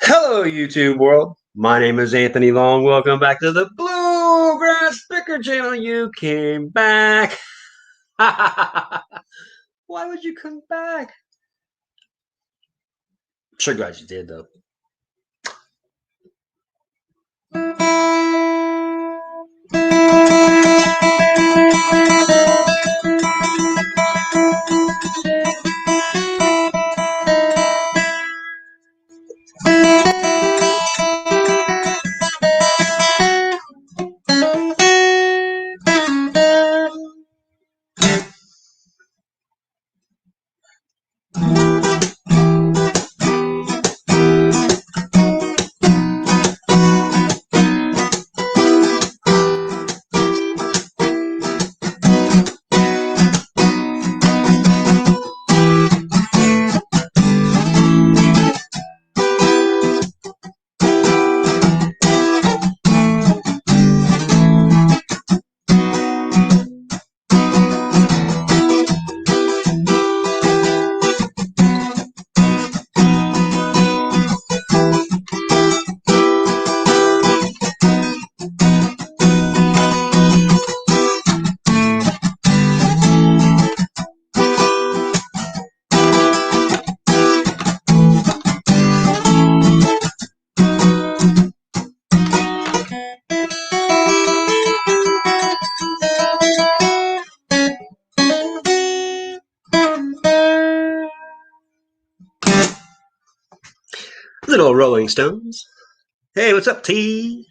Hello, YouTube world. My name is Anthony Long. Welcome back to the Bluegrass Picker channel. You came back. Why would you come back? I'm sure glad you did, though. Little Rolling Stones. Hey, what's up, T?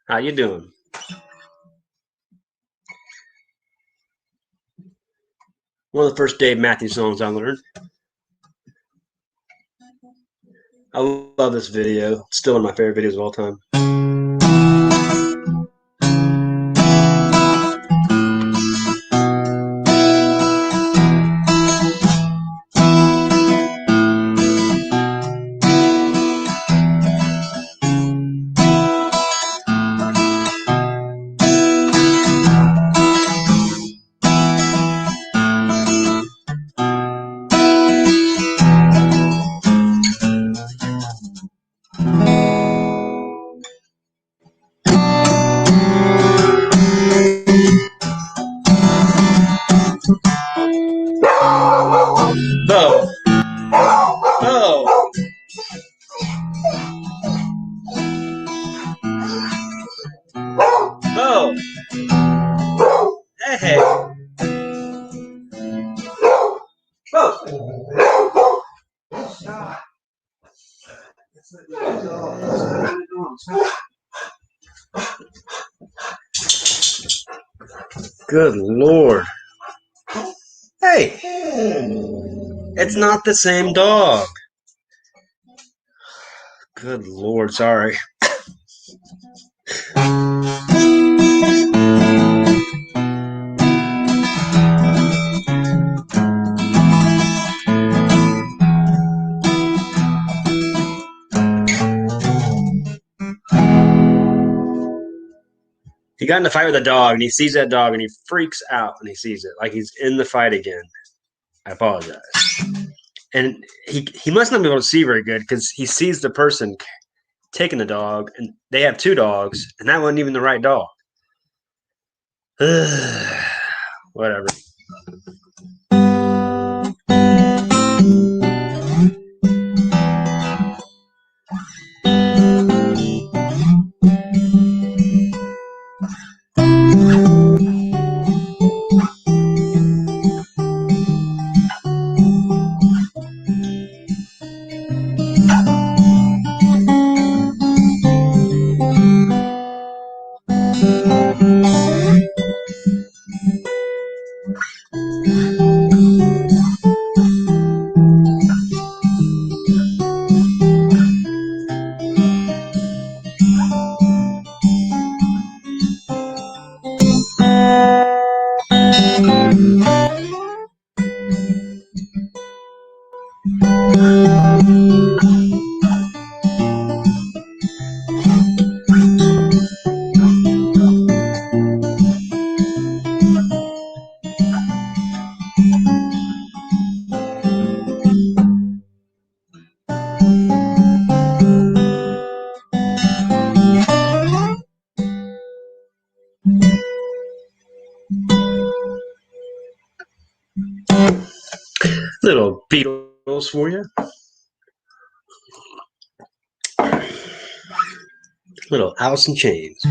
How you doing? One of the first Dave Matthews songs I learned. I love this video. It's still one of my favorite videos of all time. Bo. Oh. Oh. Hey. Oh. Good Lord. Hey. It's not the same dog. Good Lord, sorry. He got in a fight with a dog, and he sees that dog, and he freaks out when he sees it, like he's in the fight again. I apologize. And he must not be able to see very good because he sees the person taking the dog, and they have two dogs, and that wasn't even the right dog. Whatever. Beatles for you. Little Alice in Chains.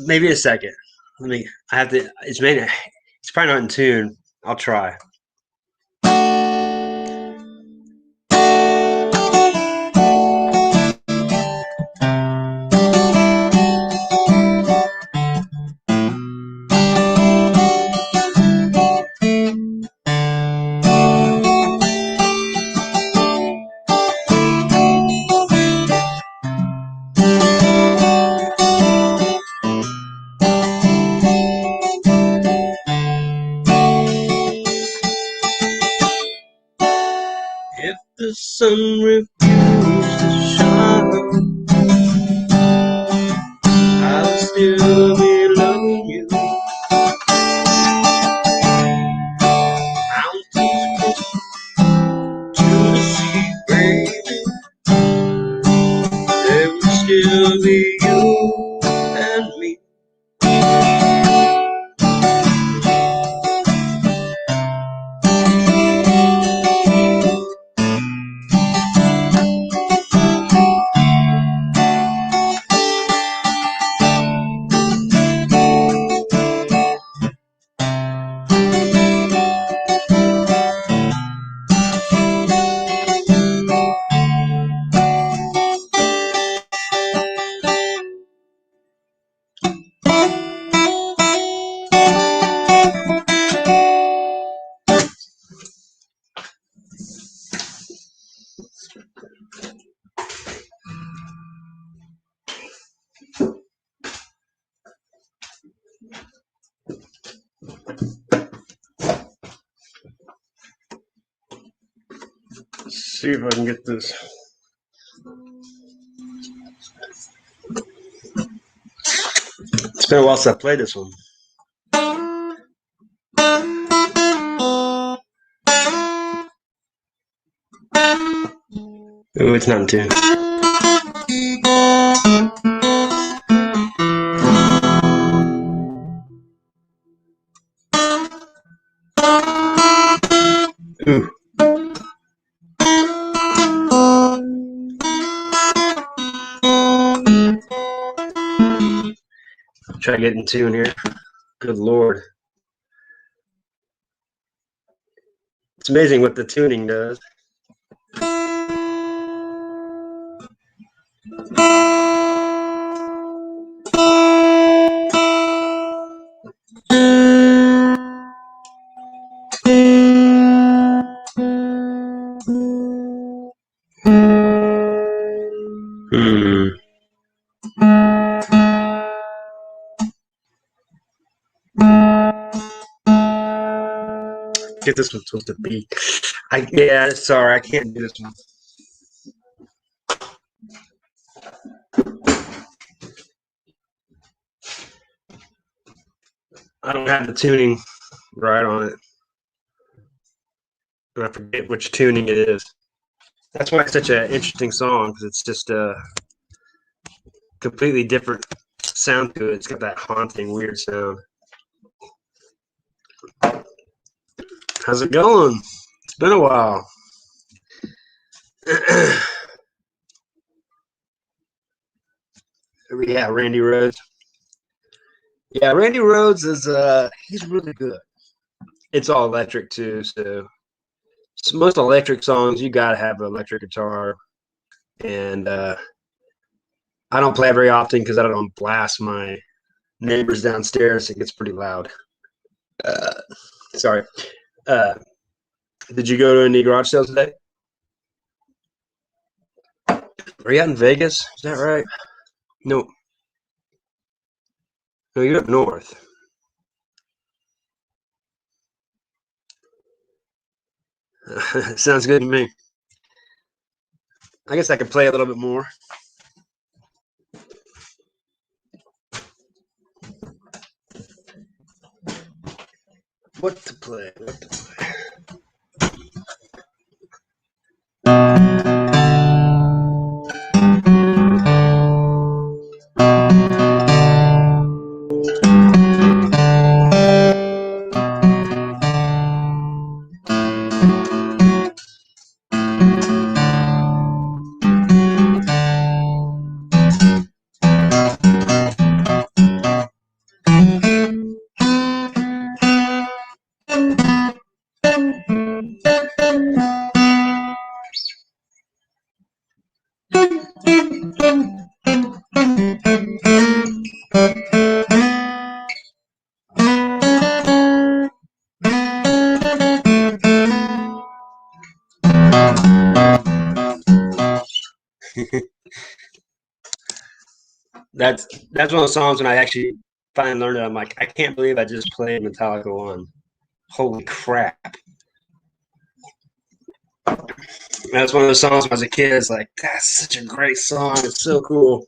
Maybe a second. I have to. It's probably not in tune. I'll try. If the sun refuses to shine, I'll still be loving you. Mountains to the sea, baby. There will still be you and me. Let's see if I can get this. It's been a while since I played this one. Ooh, it's not in tune. Ooh. Try to get in tune here. Good Lord. It's amazing what the tuning does. Get this one supposed to be. Yeah, sorry, I can't do this one. I don't have the tuning right on it. And I forget which tuning it is. That's why it's such an interesting song, because it's just a completely different sound to it. It's got that haunting, weird sound. How's it going? It's been a while. Yeah, Randy Rhodes. Yeah, Randy Rhodes is he's really good. It's all electric too, so most electric songs you gotta have an electric guitar. And I don't play it very often because I don't blast my neighbors downstairs. It gets pretty loud. Uh, sorry. Uh, did you go to any garage sales today? Are you out in Vegas? Is that right? No, no, you're up north. Sounds good to me. I guess I could play a little bit more. What to play? What to play? That's one of the songs when I actually finally learned it. I'm like, I can't believe I just played Metallica one. Holy crap! That's one of those songs when I was a kid. It's like that's such a great song. It's so cool.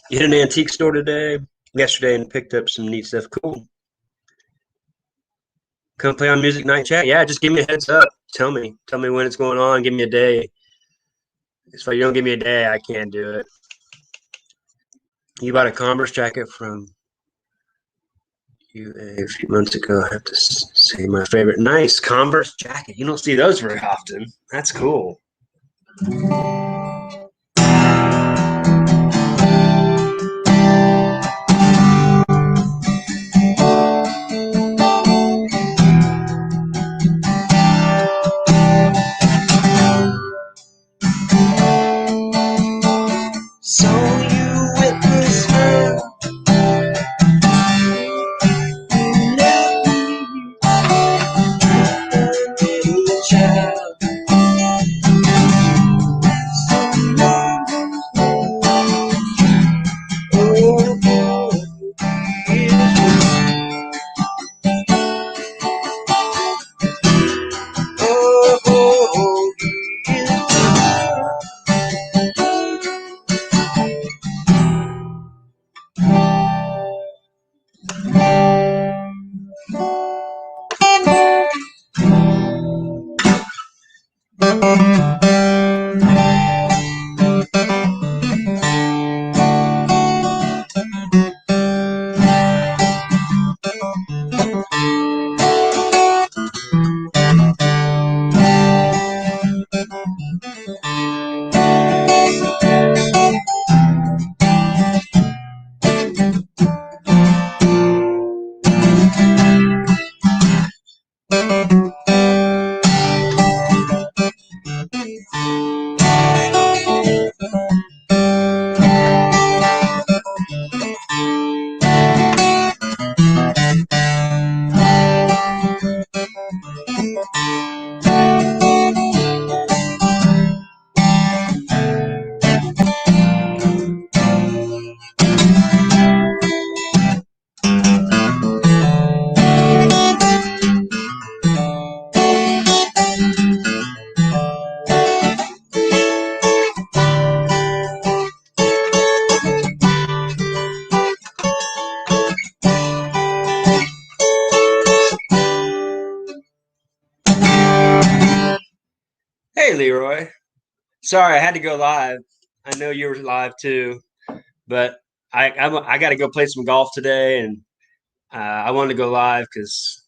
You hit an antique store yesterday, and picked up some neat stuff. Cool. Come play on Music Night Chat. Yeah, just give me a heads up. Tell me when it's going on. Give me a day. If you don't give me a day, I can't do it. You bought a Converse jacket from you a few months ago. I have to say my favorite. Nice Converse jacket. You don't see those very often. That's cool. So you witness her. Little child. Hey, Leroy. Sorry, I had to go live. I know you were live too, but I got to go play some golf today, and I wanted to go live because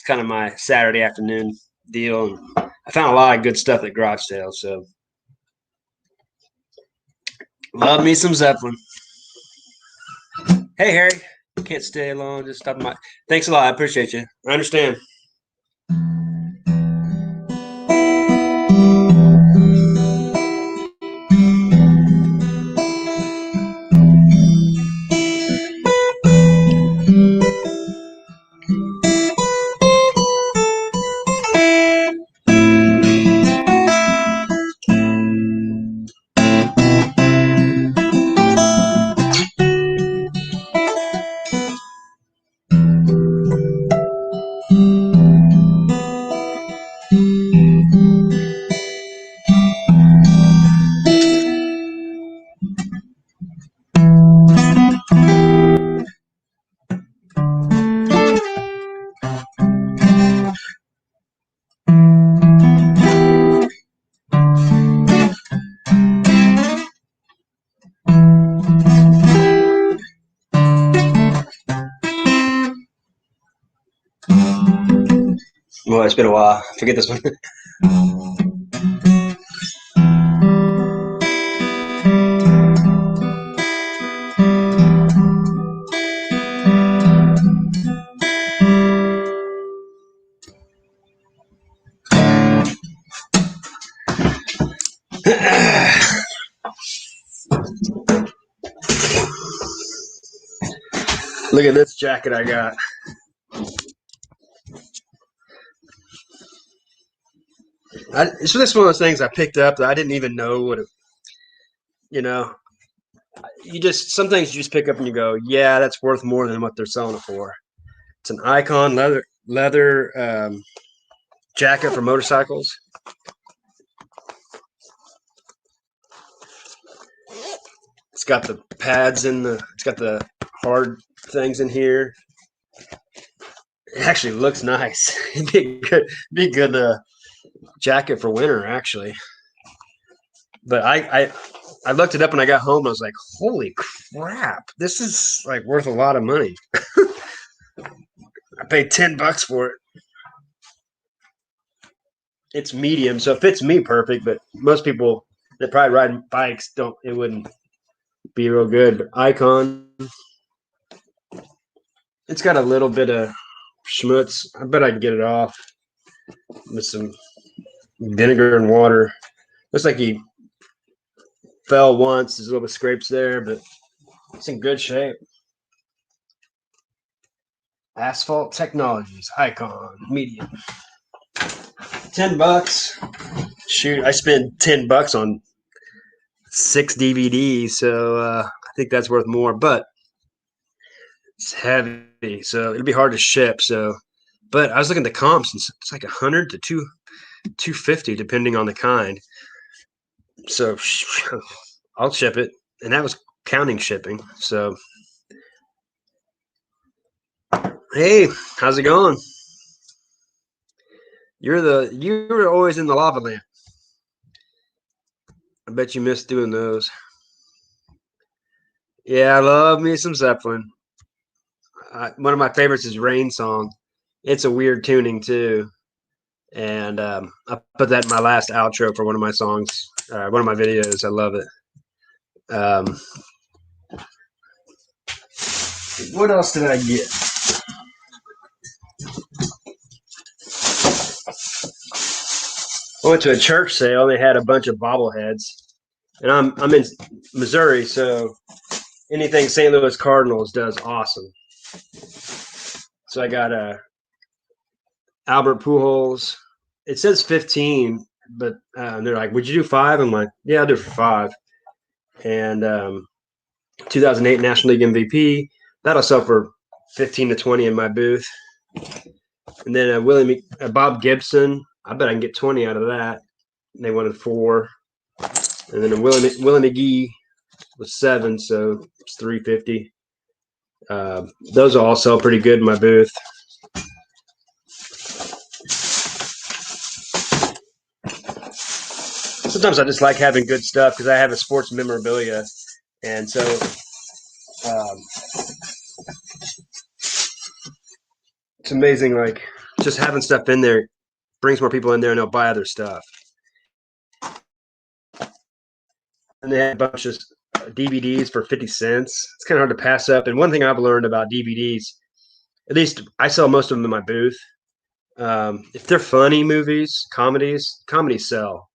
It's kind of my Saturday afternoon deal. And I found a lot of good stuff at garage sales. So love me some Zeppelin. Hey, Harry. Can't stay long. Just stopping by. Thanks a lot. I appreciate you. I understand. Well, it's been a while. Forget this one. Look at this jacket I got. It's just one of those things I picked up that I didn't even know what it, you know, some things you just pick up and you go, yeah, that's worth more than what they're selling it for. It's an Icon leather jacket for motorcycles. It's got the pads it's got the hard things in here. It actually looks nice. It'd be a good jacket for winter, actually. But I looked it up when I got home. And I was like, holy crap, this is like worth a lot of money. I paid $10 for it. It's medium, so it fits me perfect. But most people that probably ride bikes it wouldn't be real good. But Icon, it's got a little bit of schmutz. I bet I can get it off with some vinegar and water. Looks like he fell once. There's a little bit of scrapes there, but it's in good shape. Asphalt Technologies, Icon, medium. $10. Shoot, I spent $10 on 6 DVDs, so I think that's worth more. But it's heavy, so it'll be hard to ship. So, but I was looking at the comps, and it's like 100 to 250 depending on the kind. So I'll ship it, and that was counting shipping. So, hey, how's it going? You were always in the lava lamp. I bet you missed doing those. Yeah, I love me some Zeppelin. One of my favorites is Rain Song. It's a weird tuning too, and I put that in my last outro for one of my songs, one of my videos. I love it. What else did I get? I went to a church sale. They had a bunch of bobbleheads, and I'm in Missouri, so anything St. Louis Cardinals does awesome. So I got a Albert Pujols. It says 15, but they're like, "Would you do 5?" I'm like, "Yeah, I'll do it for 5." And 2008 National League MVP. That'll sell for 15 to 20 in my booth. And then Bob Gibson. I bet I can get 20 out of that. They wanted 4. And then Willie McGee was 7, so it's 350. Those all sell pretty good in my booth. Sometimes I just like having good stuff because I have a sports memorabilia, and so it's amazing. Like just having stuff in there brings more people in there and they'll buy other stuff. And they have a bunch of DVDs for 50 cents. It's kind of hard to pass up. And one thing I've learned about DVDs, at least I sell most of them in my booth. If they're funny movies, comedies sell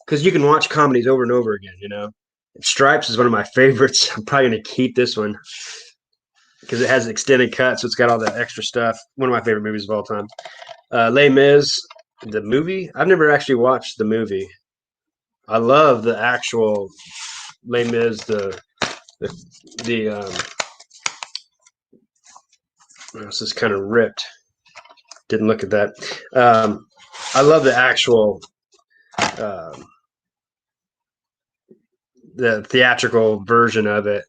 because you can watch comedies over and over again. Stripes is one of my favorites. I'm probably going to keep this one because it has extended cut, so it's got all the extra stuff. One of my favorite movies of all time. Les Mis, the movie. I've never actually watched the movie. I love the actual Les Mis. This is kind of ripped. Didn't look at that. I love the actual the theatrical version of it.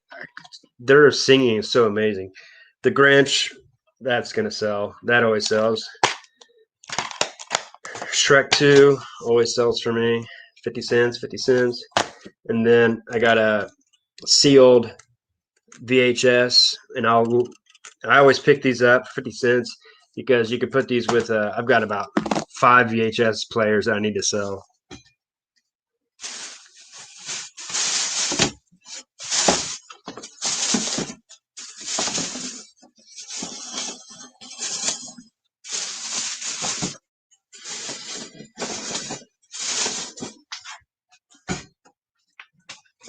Their singing is so amazing. The Grinch, that's gonna sell. That always sells. Shrek 2 always sells for me. 50 cents. And then I got a sealed VHS, and I always pick these up for 50 cents because you can put these with I've got about 5 VHS players that I need to sell.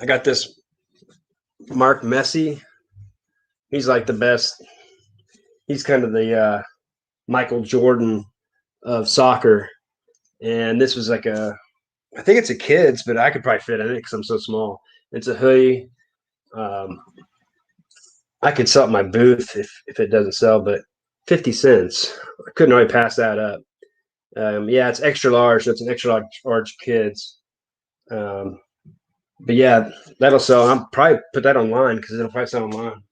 I got this Mark Messi. He's like the best. He's kind of the Michael Jordan of soccer. And this was like I think it's a kid's, but I could probably fit in it because I'm so small. It's a hoodie. I could sell at my booth if it doesn't sell, but 50 cents. I couldn't really pass that up. Yeah, it's extra large. So it's an extra large kids. But yeah, that'll sell. I'll probably put that online because it'll probably sell online.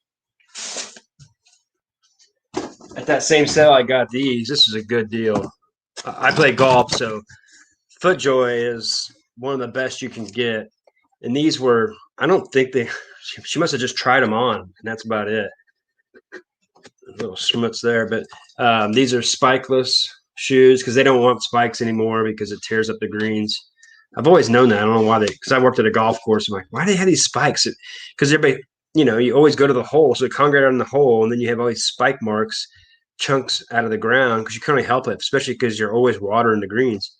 At that same sale, I got these. This is a good deal. I play golf, so FootJoy is one of the best you can get. And these were, I don't think she must have just tried them on, and that's about it. A little schmutz there, but these are spikeless shoes because they don't want spikes anymore because it tears up the greens. I've always known that. I don't know why because I worked at a golf course. I'm like, why do they have these spikes? Because everybody, you always go to the hole, so it congregate on the hole, and then you have all these spike marks, chunks out of the ground because you can't really help it, especially because you're always watering the greens.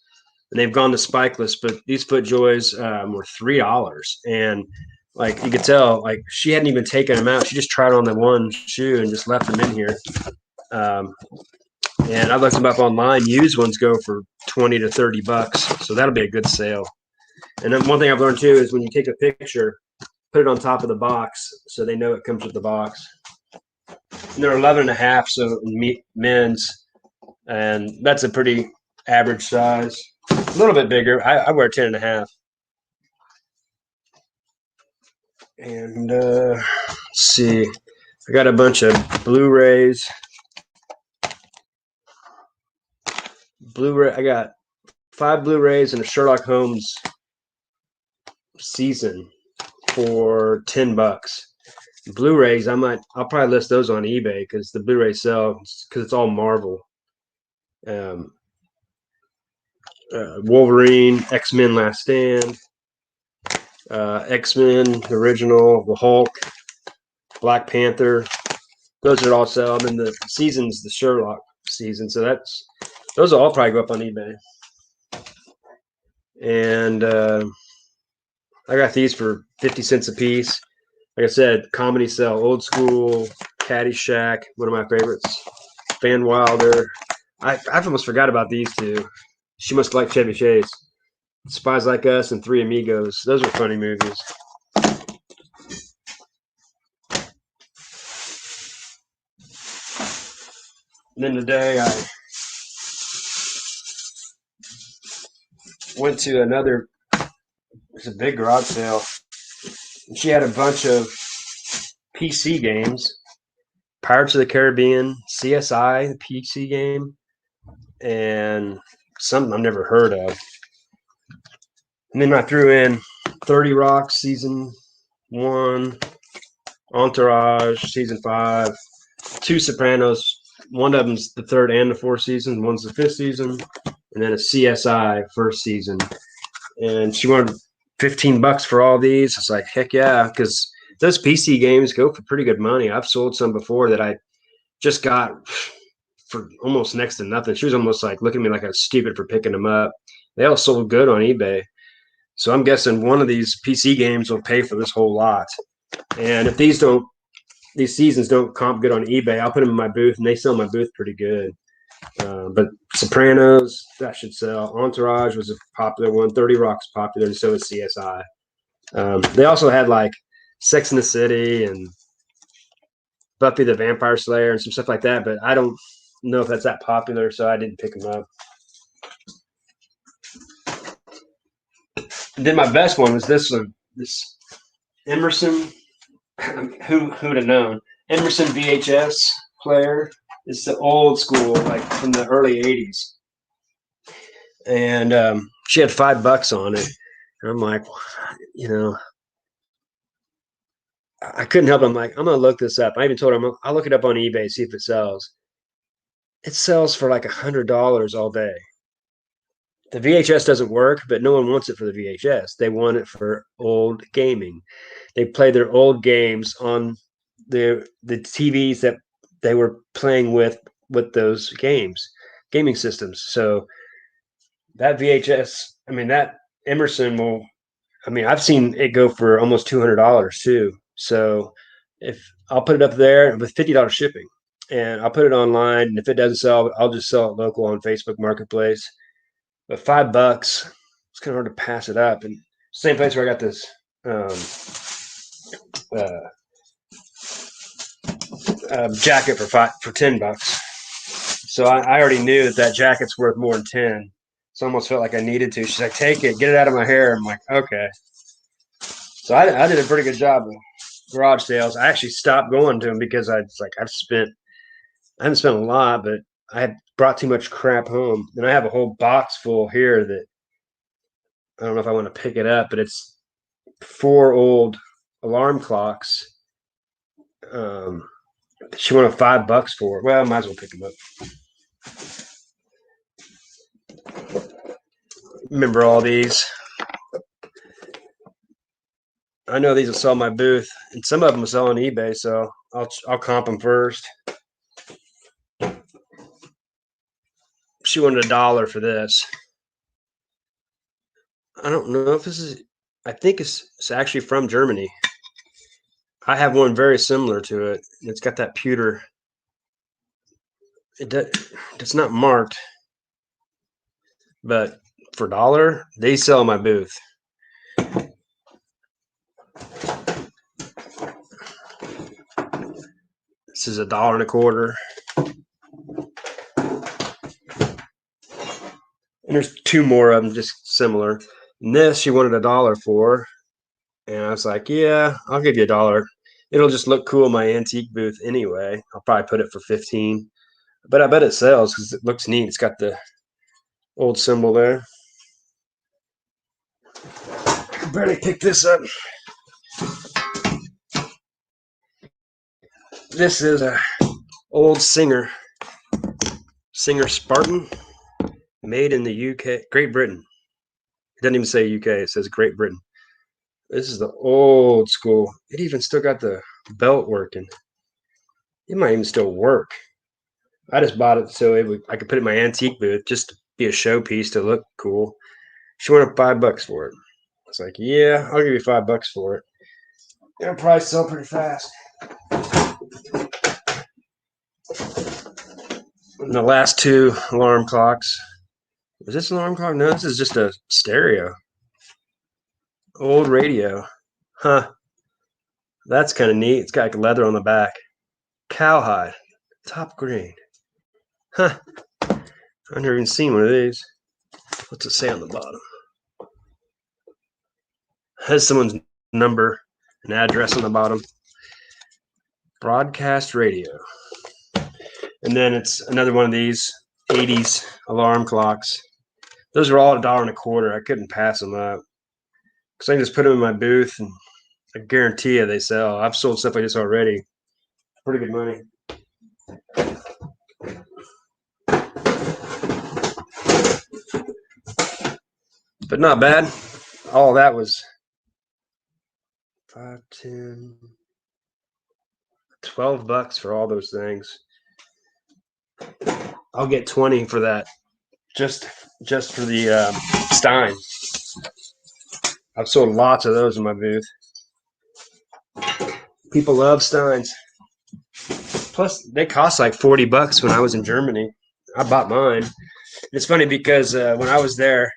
And they've gone to spikeless, but these FootJoys were $3, and like you could tell, like she hadn't even taken them out. She just tried on the one shoe and just left them in here. And I looked them up online. Used ones go for $20 to $30, so that'll be a good sale. And then one thing I've learned too is when you take a picture, put it on top of the box so they know it comes with the box. And they're 11.5, so men's, and that's a pretty average size. A little bit bigger. I wear 10.5. And let's see, I got a bunch of Blu-rays. I got 5 Blu-rays and a Sherlock Holmes season for $10. Blu-rays, I'll probably list those on eBay because the Blu-rays sell because it's all Marvel. Wolverine, X-Men Last Stand, X-Men original, the Hulk, Black Panther. Those are all sell. And then the season's the Sherlock season, so those will all probably go up on eBay. And I got these for 50 cents a piece. Like I said, comedy sell, Old School, Caddyshack, one of my favorites. Van Wilder. I almost forgot about these two. She Must Like Chevy Chase. Spies Like Us and Three Amigos. Those are funny movies. And then today I went to it's a big garage sale. And she had a bunch of PC games. Pirates of the Caribbean, CSI, the PC game, and something I've never heard of. And then I threw in 30 Rock Season 1, Entourage Season 5, 2 Sopranos one of them's the third and the fourth season. One's the fifth season, and then a CSI first season. And she wanted $15 for all these. It's like, heck yeah, because those PC games go for pretty good money. I've sold some before that I just got for almost next to nothing. She was almost like looking at me like I was stupid for picking them up. They all sold good on eBay. So I'm guessing one of these PC games will pay for this whole lot. And if these seasons don't comp good on eBay, I'll put them in my booth, and they sell my booth pretty good. But Sopranos, that should sell. Entourage was a popular one. 30 Rock's popular, and so is CSI. They also had like Sex in the City and Buffy the Vampire Slayer and some stuff like that, but I don't know if that's that popular, so I didn't pick them up. And then my best one was this one, this Emerson. Who would have known? Emerson VHS player. It's the old school, like from the early '80s, and she had $5 on it. And I'm like, I couldn't help it. I'm like, I'm gonna look this up. I even told her I'll look it up on eBay, see if it sells. It sells for like $100 all day. The VHS doesn't work, but no one wants it for the VHS. They want it for old gaming. They play their old games on the TVs that they were playing with those gaming systems. So that VHS, that Emerson will, I've seen it go for almost $200 too. So if I'll put it up there with $50 shipping, and I'll put it online, and if it doesn't sell, I'll just sell it local on Facebook Marketplace. But $5, it's kind of hard to pass it up. And same place where I got this jacket for $10. So I already knew that jacket's worth more than 10. So I almost felt like I needed to. She's like, take it, get it out of my hair. I'm like, okay. So I did a pretty good job of garage sales. I actually stopped going to them because I haven't spent a lot, but I had brought too much crap home. And I have a whole box full here that I don't know if I want to pick it up, but it's 4 old alarm clocks. She wanted $5 for it. Well, I might as well pick them up. Remember all these? I know these will sell my booth, and some of them will sell on eBay, so I'll comp them first. She wanted $1 for this. I don't know if this is. I think it's actually from Germany. I have one very similar to it. It's got that pewter. It's not marked, but for $1, they sell my booth. This is $1.25. And there's 2 more of them just similar. And this she wanted $1 for. And I was like, yeah, I'll give you $1. It'll just look cool in my antique booth anyway. I'll probably put it for 15. But I bet it sells because it looks neat. It's got the old symbol there. I barely picked this up. This is a old Singer Spartan, made in the UK, Great Britain. It doesn't even say UK, it says Great Britain. This is the old school. It even still got the belt working. It might even still work. I just bought it so I could put it in my antique booth just to be a showpiece to look cool. She wanted $5 for it. I was like, yeah, I'll give you $5 for it. It'll probably sell pretty fast. And the last 2 alarm clocks. Was this an alarm clock? No, this is just a stereo. Old radio. Huh. That's kind of neat. It's got like leather on the back. Cowhide. Top green. Huh. I've never even seen one of these. What's it say on the bottom? Has someone's number and address on the bottom. Broadcast radio. And then it's another one of these 80s alarm clocks. Those are all $1.25. I couldn't pass them up because I can just put them in my booth, and I guarantee you they sell. I've sold stuff like this already. Pretty good money. but not bad. All that was 5, 10, $12 for all those things. I'll get 20 for that. Just for the Stein. I've sold lots of those in my booth. People love Steins. Plus, they cost like $40 when I was in Germany. I bought mine. It's funny because when I was there,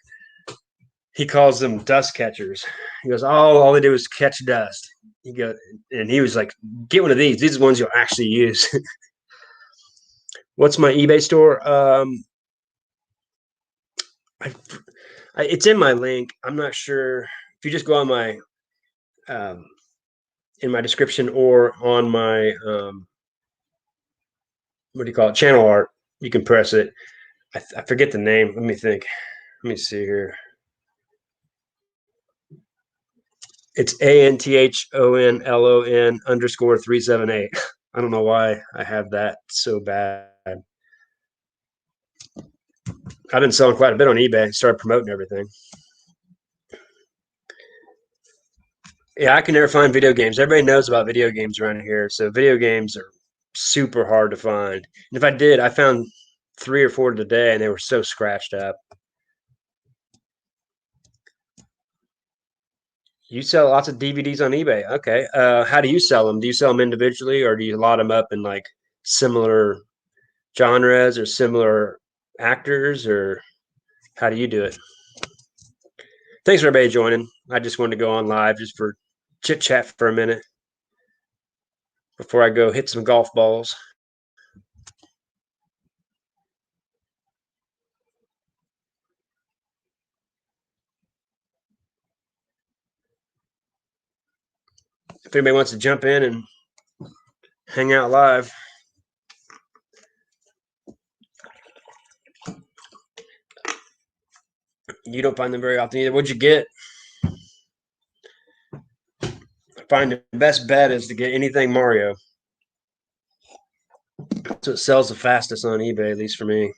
he calls them dust catchers. He goes, "Oh, all they do is catch dust." He was like, "Get one of these. These are the ones you'll actually use." What's my eBay store? It's in my link. I'm not sure if you just go on my in my description or on my what do you call it? Channel art. You can press it. I forget the name. Let me think. Let me see here. It's ANTHONLON_378. I don't know why I have that so bad. I've been selling quite a bit on eBay. Started promoting everything. Yeah, I can never find video games. Everybody knows about video games around here. So video games are super hard to find. And if I did, I found 3 or 4 today, and they were so scratched up. You sell lots of DVDs on eBay. Okay. How do you sell them? Do you sell them individually, or do you lot them up in like similar genres or similar actors, or how do you do it? Thanks for everybody joining. I just wanted to go on live just for chit chat for a minute before I go hit some golf balls. If anybody wants to jump in and hang out live. You don't find them very often either. What'd you get? I find the best bet is to get anything Mario. So it sells the fastest on eBay, at least for me.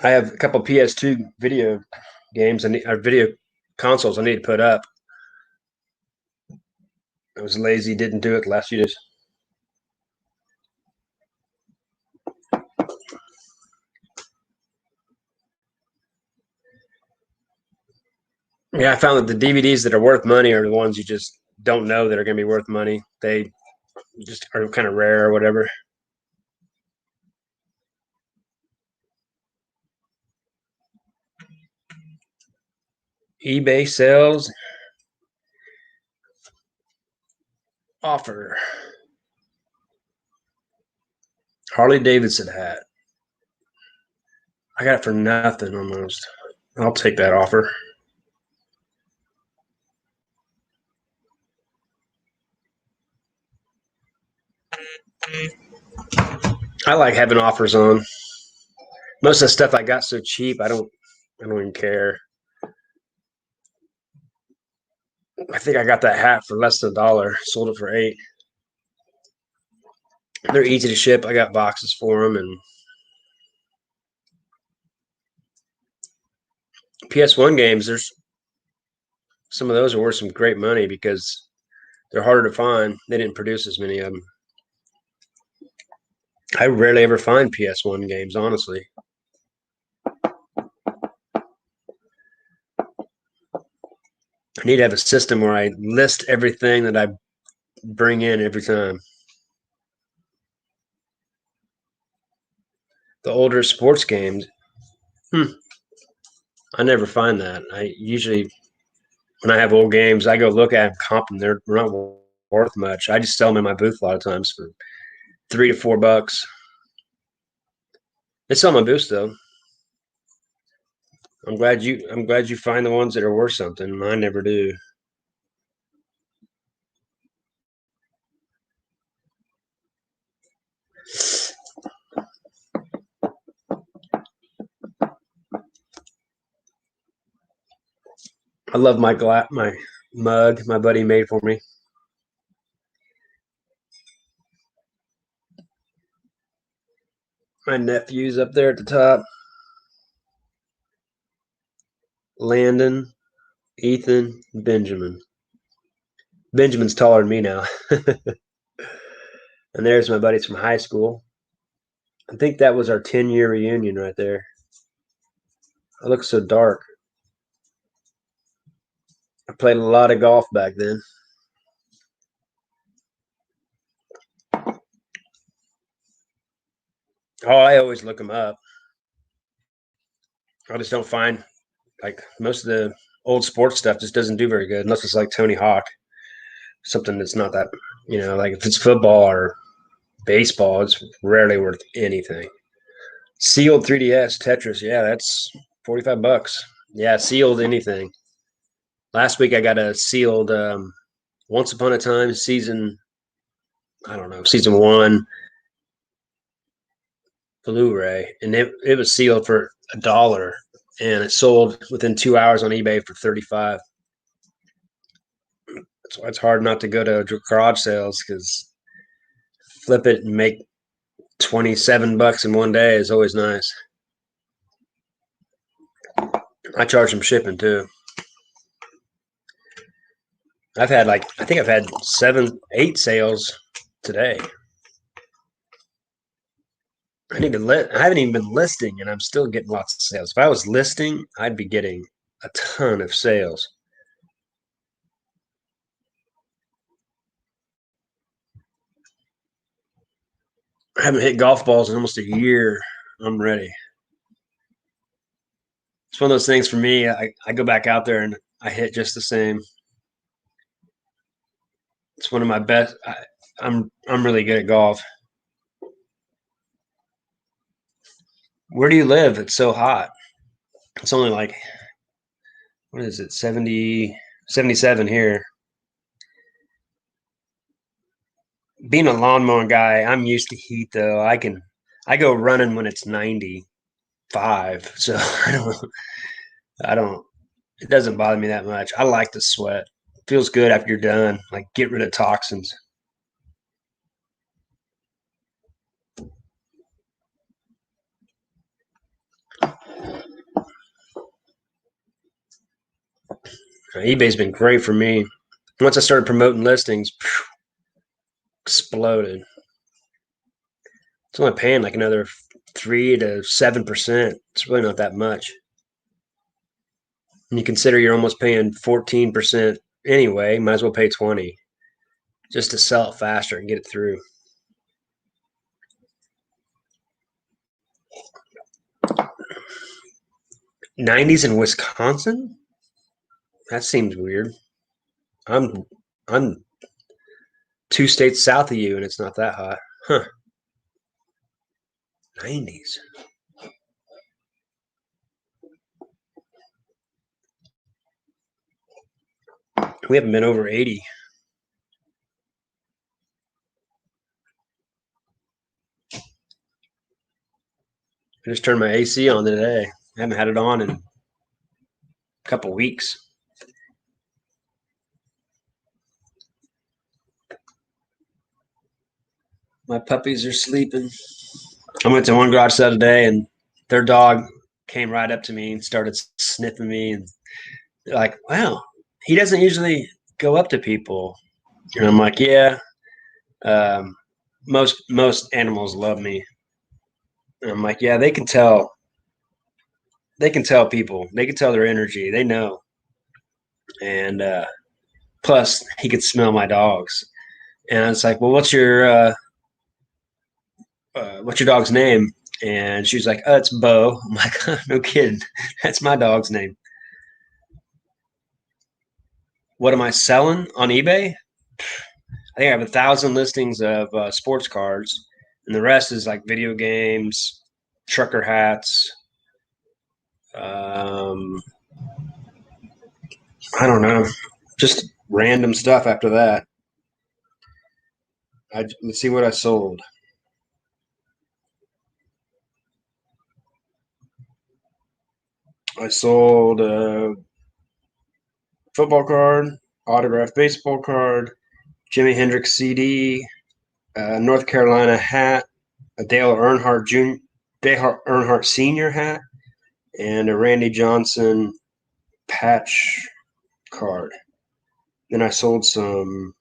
I have a couple PS2 video games or video consoles I need to put up. I was lazy, didn't do it the last few days. Yeah, I found that the DVDs that are worth money are the ones you just don't know that are going to be worth money. They just are kind of rare or whatever. eBay sales offer. Harley Davidson hat. I got it for nothing almost. I'll take that offer. I like having offers on. Most of the stuff I got so cheap, I don't even care. I think I got that hat for less than $1. Sold it for $8. They're easy to ship. I got boxes for them, and PS1 games. There's some of those are worth some great money because they're harder to find. They didn't produce as many of them. I rarely ever find PS1 games, honestly. I need to have a system where I list everything that I bring in every time. The older sports games. I never find that. I usually, when I have old games, I go look at them, comp them. They're not worth much. I just sell them in my booth a lot of times for $3 to $4. They sell my booth though. I'm glad you find the ones that are worth something. I never do. I love my mug my buddy made for me. My nephew's up there at the top. Landon, Ethan, Benjamin. Benjamin's taller than me now. And there's my buddies from high school. I think that was our 10-year reunion right there. It looks so dark. I played a lot of golf back then. Oh, I always look them up. I just don't find like most of the old sports stuff just doesn't do very good unless it's like Tony Hawk, something that's not that, like if it's football or baseball, it's rarely worth anything. Sealed 3DS Tetris, yeah, that's $45. Yeah, sealed anything. Last week I got a sealed Once Upon a Time season, I don't know, season 1 Blu-ray, and it was sealed for $1, and it sold within 2 hours on eBay for 35. That's why it's hard not to go to garage sales, because flip it and make $27 in one day is always nice. I charge them shipping too. I think I've had 7, 8 sales today. I haven't even been listing, and I'm still getting lots of sales. If I was listing, I'd be getting a ton of sales. I haven't hit golf balls in almost a year. I'm ready. It's one of those things for me. I go back out there and I hit just the same. It's one of my best. I'm really good at golf. Where do you live? It's so hot. It's only like, what is it, 70, 77 here. Being a lawn mowing guy, I'm used to heat though. I go running when it's 95. So I don't, it doesn't bother me that much. I like to sweat. It feels good after you're done. Like get rid of toxins. eBay's been great for me. Once I started promoting listings, exploded. It's only paying like another 3 to 7%. It's really not that much. And you consider you're almost paying 14% anyway, might as well pay 20 just to sell it faster and get it through. '90s in Wisconsin? That seems weird. I'm I'm 2 states south of you and it's not that hot. Huh. '90s. We haven't been over 80. I just turned my AC on today. I haven't had it on in a couple weeks. My puppies are sleeping. I went to one garage sale today and their dog came right up to me and started sniffing me, and they're like, wow, he doesn't usually go up to people. And I'm like, yeah, um, most animals love me. And I'm like, yeah, they can tell. They can tell people. They can tell their energy. They know. And plus, he could smell my dogs. And it's like, well, what's your dog's name? And she was like, oh, it's Bo. I'm like, no kidding. That's my dog's name. What am I selling on eBay? I think I have 1,000 listings of sports cards, and the rest is like video games, trucker hats. Um, I don't know, just random stuff. After that, let's see what I sold. I sold a football card, autographed baseball card, Jimi Hendrix CD, North Carolina hat, a Dale Earnhardt Sr. hat, and a Randy Johnson patch card. Then I sold some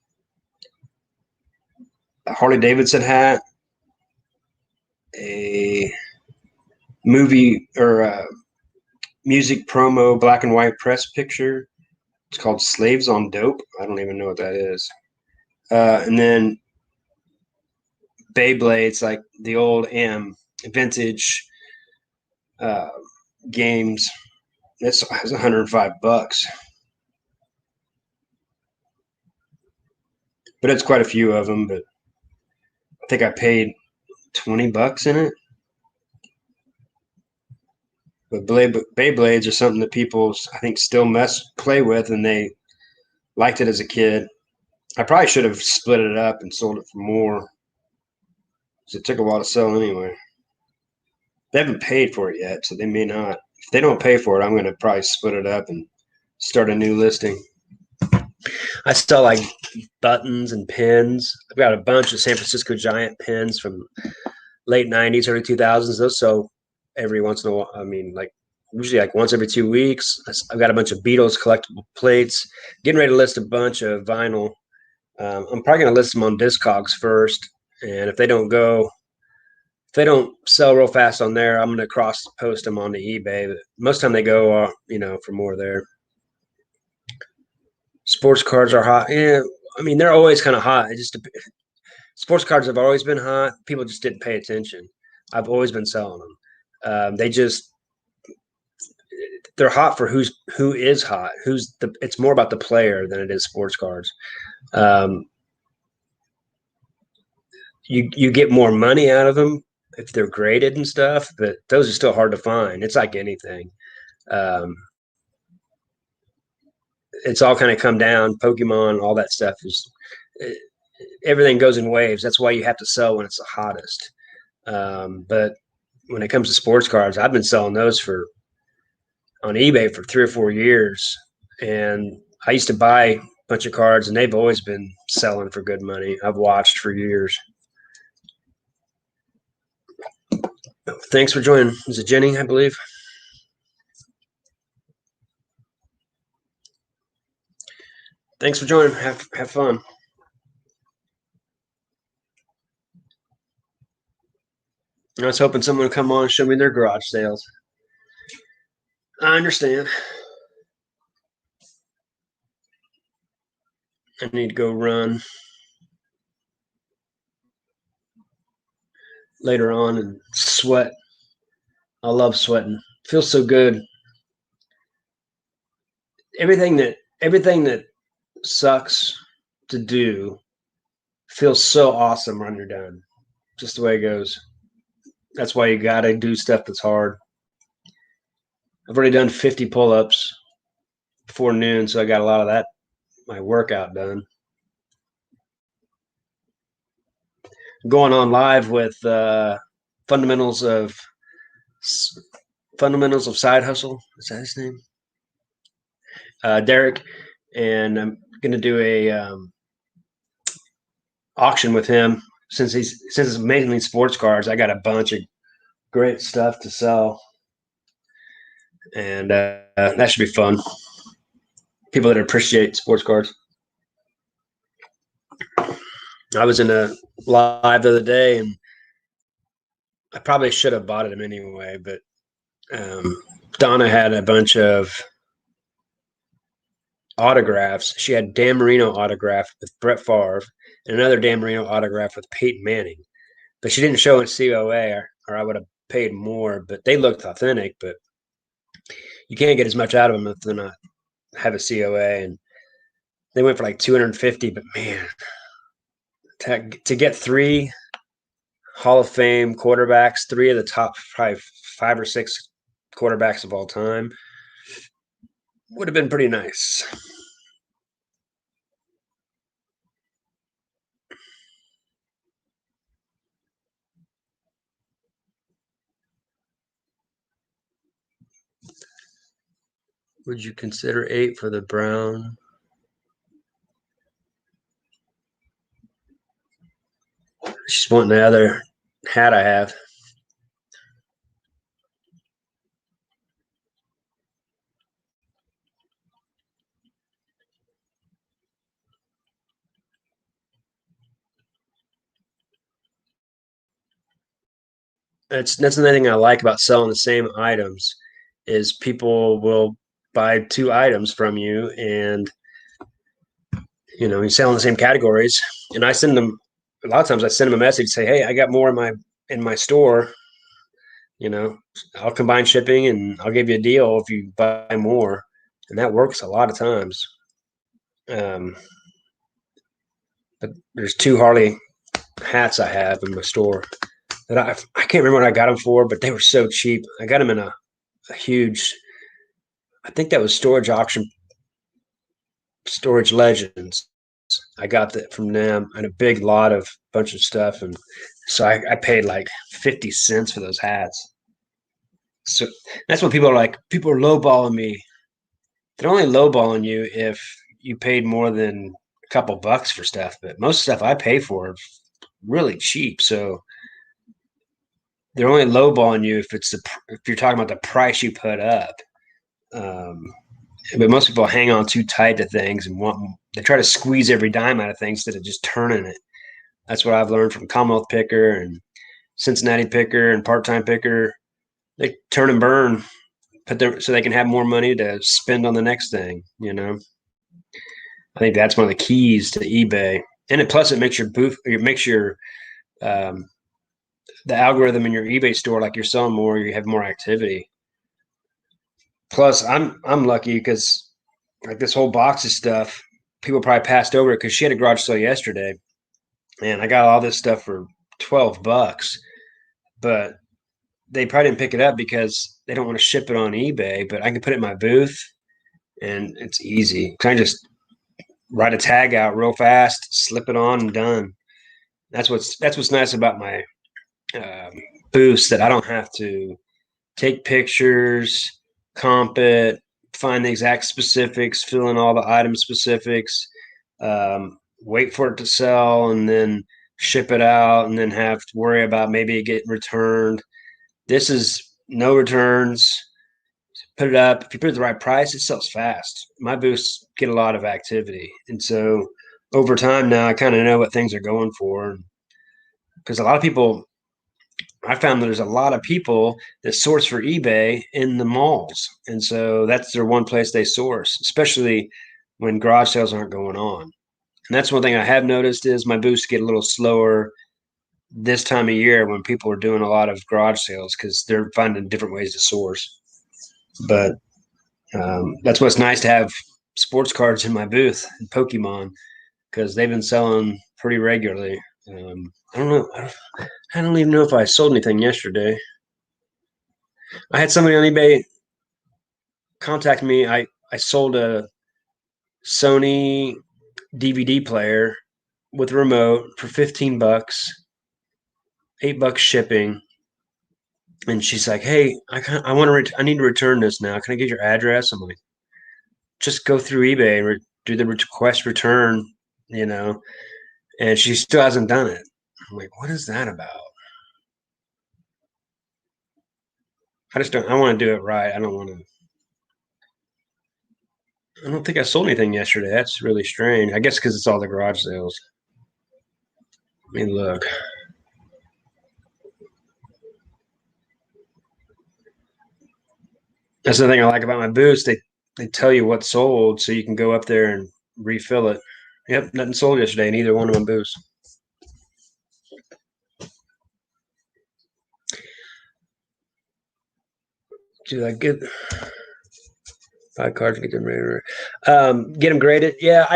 Harley Davidson hat, a movie or music promo black and white press picture. It's called Slaves on Dope. I don't even know what that is. And then Beyblades, like the old vintage uh, games. This has $105, but it's quite a few of them. But I think I paid $20 in it. But Beyblades are something that people, I think, still play with, and they liked it as a kid. I probably should have split it up and sold it for more, because it took a while to sell anyway. They haven't paid for it yet, so they may not. If they don't pay for it, I'm going to probably split it up and start a new listing. I sell like buttons and pins. I've got a bunch of San Francisco Giant pins from late 90s, early 2000s. Those sell every once in a while. I mean, like usually like once every 2 weeks. I've got a bunch of Beatles collectible plates. Getting ready to list a bunch of vinyl. I'm probably going to list them on Discogs first. And if they don't sell real fast on there, I'm going to cross post them onto eBay. But most of the time they go, for more there. Sports cards are hot. Yeah, I mean, they're always kind of hot. Sports cards have always been hot. People just didn't pay attention. I've always been selling them. They're hot for who is hot. It's more about the player than it is sports cards. You get more money out of them if they're graded and stuff, but those are still hard to find. It's like anything. It's all kind of come down. Pokemon, all that stuff everything goes in waves. That's why you have to sell when it's the hottest. But when it comes to sports cards, I've been selling those on eBay for 3 or 4 years. And I used to buy a bunch of cards, and they've always been selling for good money. I've watched for years. Thanks for joining. Is it Jenny, I believe? Thanks for joining. Have fun. I was hoping someone would come on and show me their garage sales. I understand. I need to go run later on and sweat. I love sweating. It feels so good. Everything that sucks to do feels so awesome when you're done. Just the way it goes. That's why you got to do stuff that's hard. I've already done 50 pull-ups before noon, so I got a lot of my workout done. Going on live with fundamentals of side hustle. Is that his name? Derek, and I'm going to do a auction with him since it's mainly sports cards. I got a bunch of great stuff to sell, and that should be fun. People that appreciate sports cards. I was in a live the other day, and I probably should have bought them anyway, but Donna had a bunch of autographs. She had Dan Marino autograph with Brett Favre and another Dan Marino autograph with Peyton Manning, but she didn't show in COA, or I would have paid more. But they looked authentic, but you can't get as much out of them if they're not have a COA. And they went for like $250. But man, to get 3 Hall of Fame quarterbacks, 3 of the top probably 5 or 6 quarterbacks of all time, would have been pretty nice. Would you consider 8 for the brown? She's wanting the other hat I have. That's another thing I like about selling the same items is people will buy two items from you, and you sell in the same categories. And I send them a lot of times. I send them a message, say, "Hey, I got more in my store. You know, I'll combine shipping and I'll give you a deal if you buy more." And that works a lot of times. Um, but there's two Harley hats I have in my store that I can't remember what I got them for, but they were so cheap. I got them in a huge, I think that was storage auction, Storage Legends. I got that from them and a big lot of bunch of stuff, and so I paid like 50 cents for those hats. So that's what people are lowballing me. They're only lowballing you if you paid more than a couple bucks for stuff, but most stuff I pay for is really cheap. So they're only lowballing you if you're talking about the price you put up. Um, but most people hang on too tight to things and they try to squeeze every dime out of things instead of just turning it. That's what I've learned from Commonwealth Picker and Cincinnati Picker and Part Time Picker. They turn and burn, so they can have more money to spend on the next thing. I think that's one of the keys to eBay, and plus it makes it makes your um, the algorithm in your eBay store, like you're selling more, you have more activity. Plus, I'm lucky because like this whole box of stuff, people probably passed over it because she had a garage sale yesterday, and I got all this stuff for $12, but they probably didn't pick it up because they don't want to ship it on eBay. But I can put it in my booth, and it's easy. Can I just write a tag out real fast, slip it on, and done. That's what's nice about my um, booths, that I don't have to take pictures, comp it, find the exact specifics, fill in all the item specifics, wait for it to sell, and then ship it out, and then have to worry about maybe it getting returned. This is no returns. Put it up. If you put it at the right price, it sells fast. My booths get a lot of activity. And so over time now, I kind of know what things are going for. Because a lot of people, I found that there's a lot of people that source for eBay in the malls. And so that's their one place they source, especially when garage sales aren't going on. And that's one thing I have noticed is my booths get a little slower this time of year when people are doing a lot of garage sales because they're finding different ways to source. But that's what's nice to have sports cards in my booth in Pokemon because they've been selling pretty regularly. I don't know. I don't even know if I sold anything yesterday. I had somebody on eBay contact me. I sold a Sony DVD player with a remote for $15, $8 shipping. And she's like, "Hey, I want to. I need to return this now. Can I get your address?" I'm like, "Just go through eBay and do the request return." You know, and she still hasn't done it. I'm like, "What is that about?" I just don't. I want to do it right. I don't want to. I don't think I sold anything yesterday. That's really strange. I guess because it's all the garage sales. Let me look. That's the thing I like about my booths. They tell you what's sold, so you can go up there and refill it. Yep, nothing sold yesterday in either one of my booths. Dude, I get 5 cards, get them graded. Get them graded. Yeah,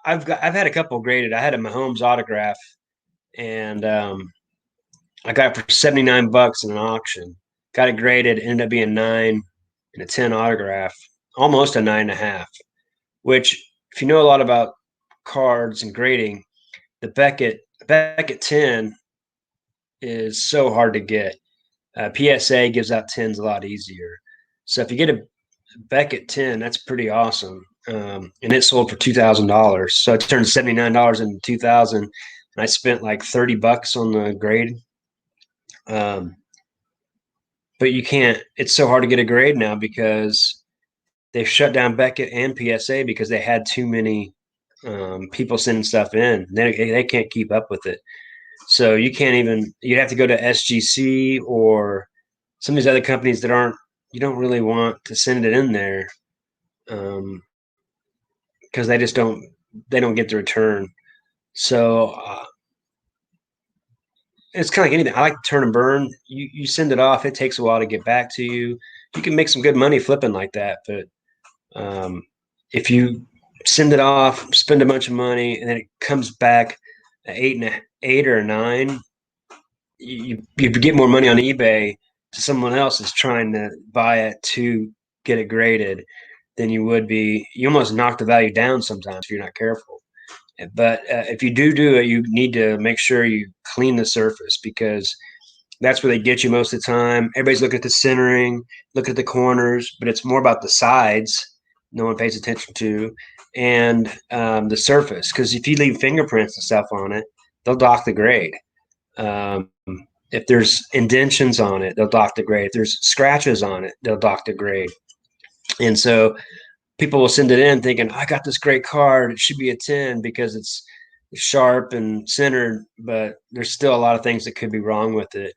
I've had a couple graded. I had a Mahomes autograph, and I got it for $79 in an auction. Got it graded, ended up being 9 and a 10 autograph, almost a 9.5. Which, if you know a lot about cards and grading, the Beckett 10 is so hard to get. PSA gives out 10s a lot easier. So if you get a Beckett 10, that's pretty awesome. And it sold for $2,000. So it turned $79 into 2,000, and I spent like $30 on the grade. But you can't. It's so hard to get a grade now because they've shut down Beckett and PSA because they had too many people sending stuff in. They can't keep up with it. So you can't even. You'd have to go to SGC or some of these other companies that aren't. You don't really want to send it in there because they just don't. They don't get the return. So it's kind of like anything. I like to turn and burn. You send it off. It takes a while to get back to you. You can make some good money flipping like that, but um, if you send it off, spend a bunch of money, and then it comes back at 8 or 9, you get more money on eBay to someone else is trying to buy it to get it graded than you would be. You almost knock the value down sometimes if you're not careful. But if you do it, you need to make sure you clean the surface because that's where they get you most of the time. Everybody's looking at the centering, look at the corners, but it's more about the sides. No one pays attention to, and the surface. Because if you leave fingerprints and stuff on it, they'll dock the grade. Um, if there's indentions on it, they'll dock the grade. If there's scratches on it, they'll dock the grade. And so people will send it in thinking, I got this great card. It should be a 10 because it's sharp and centered, but there's still a lot of things that could be wrong with it.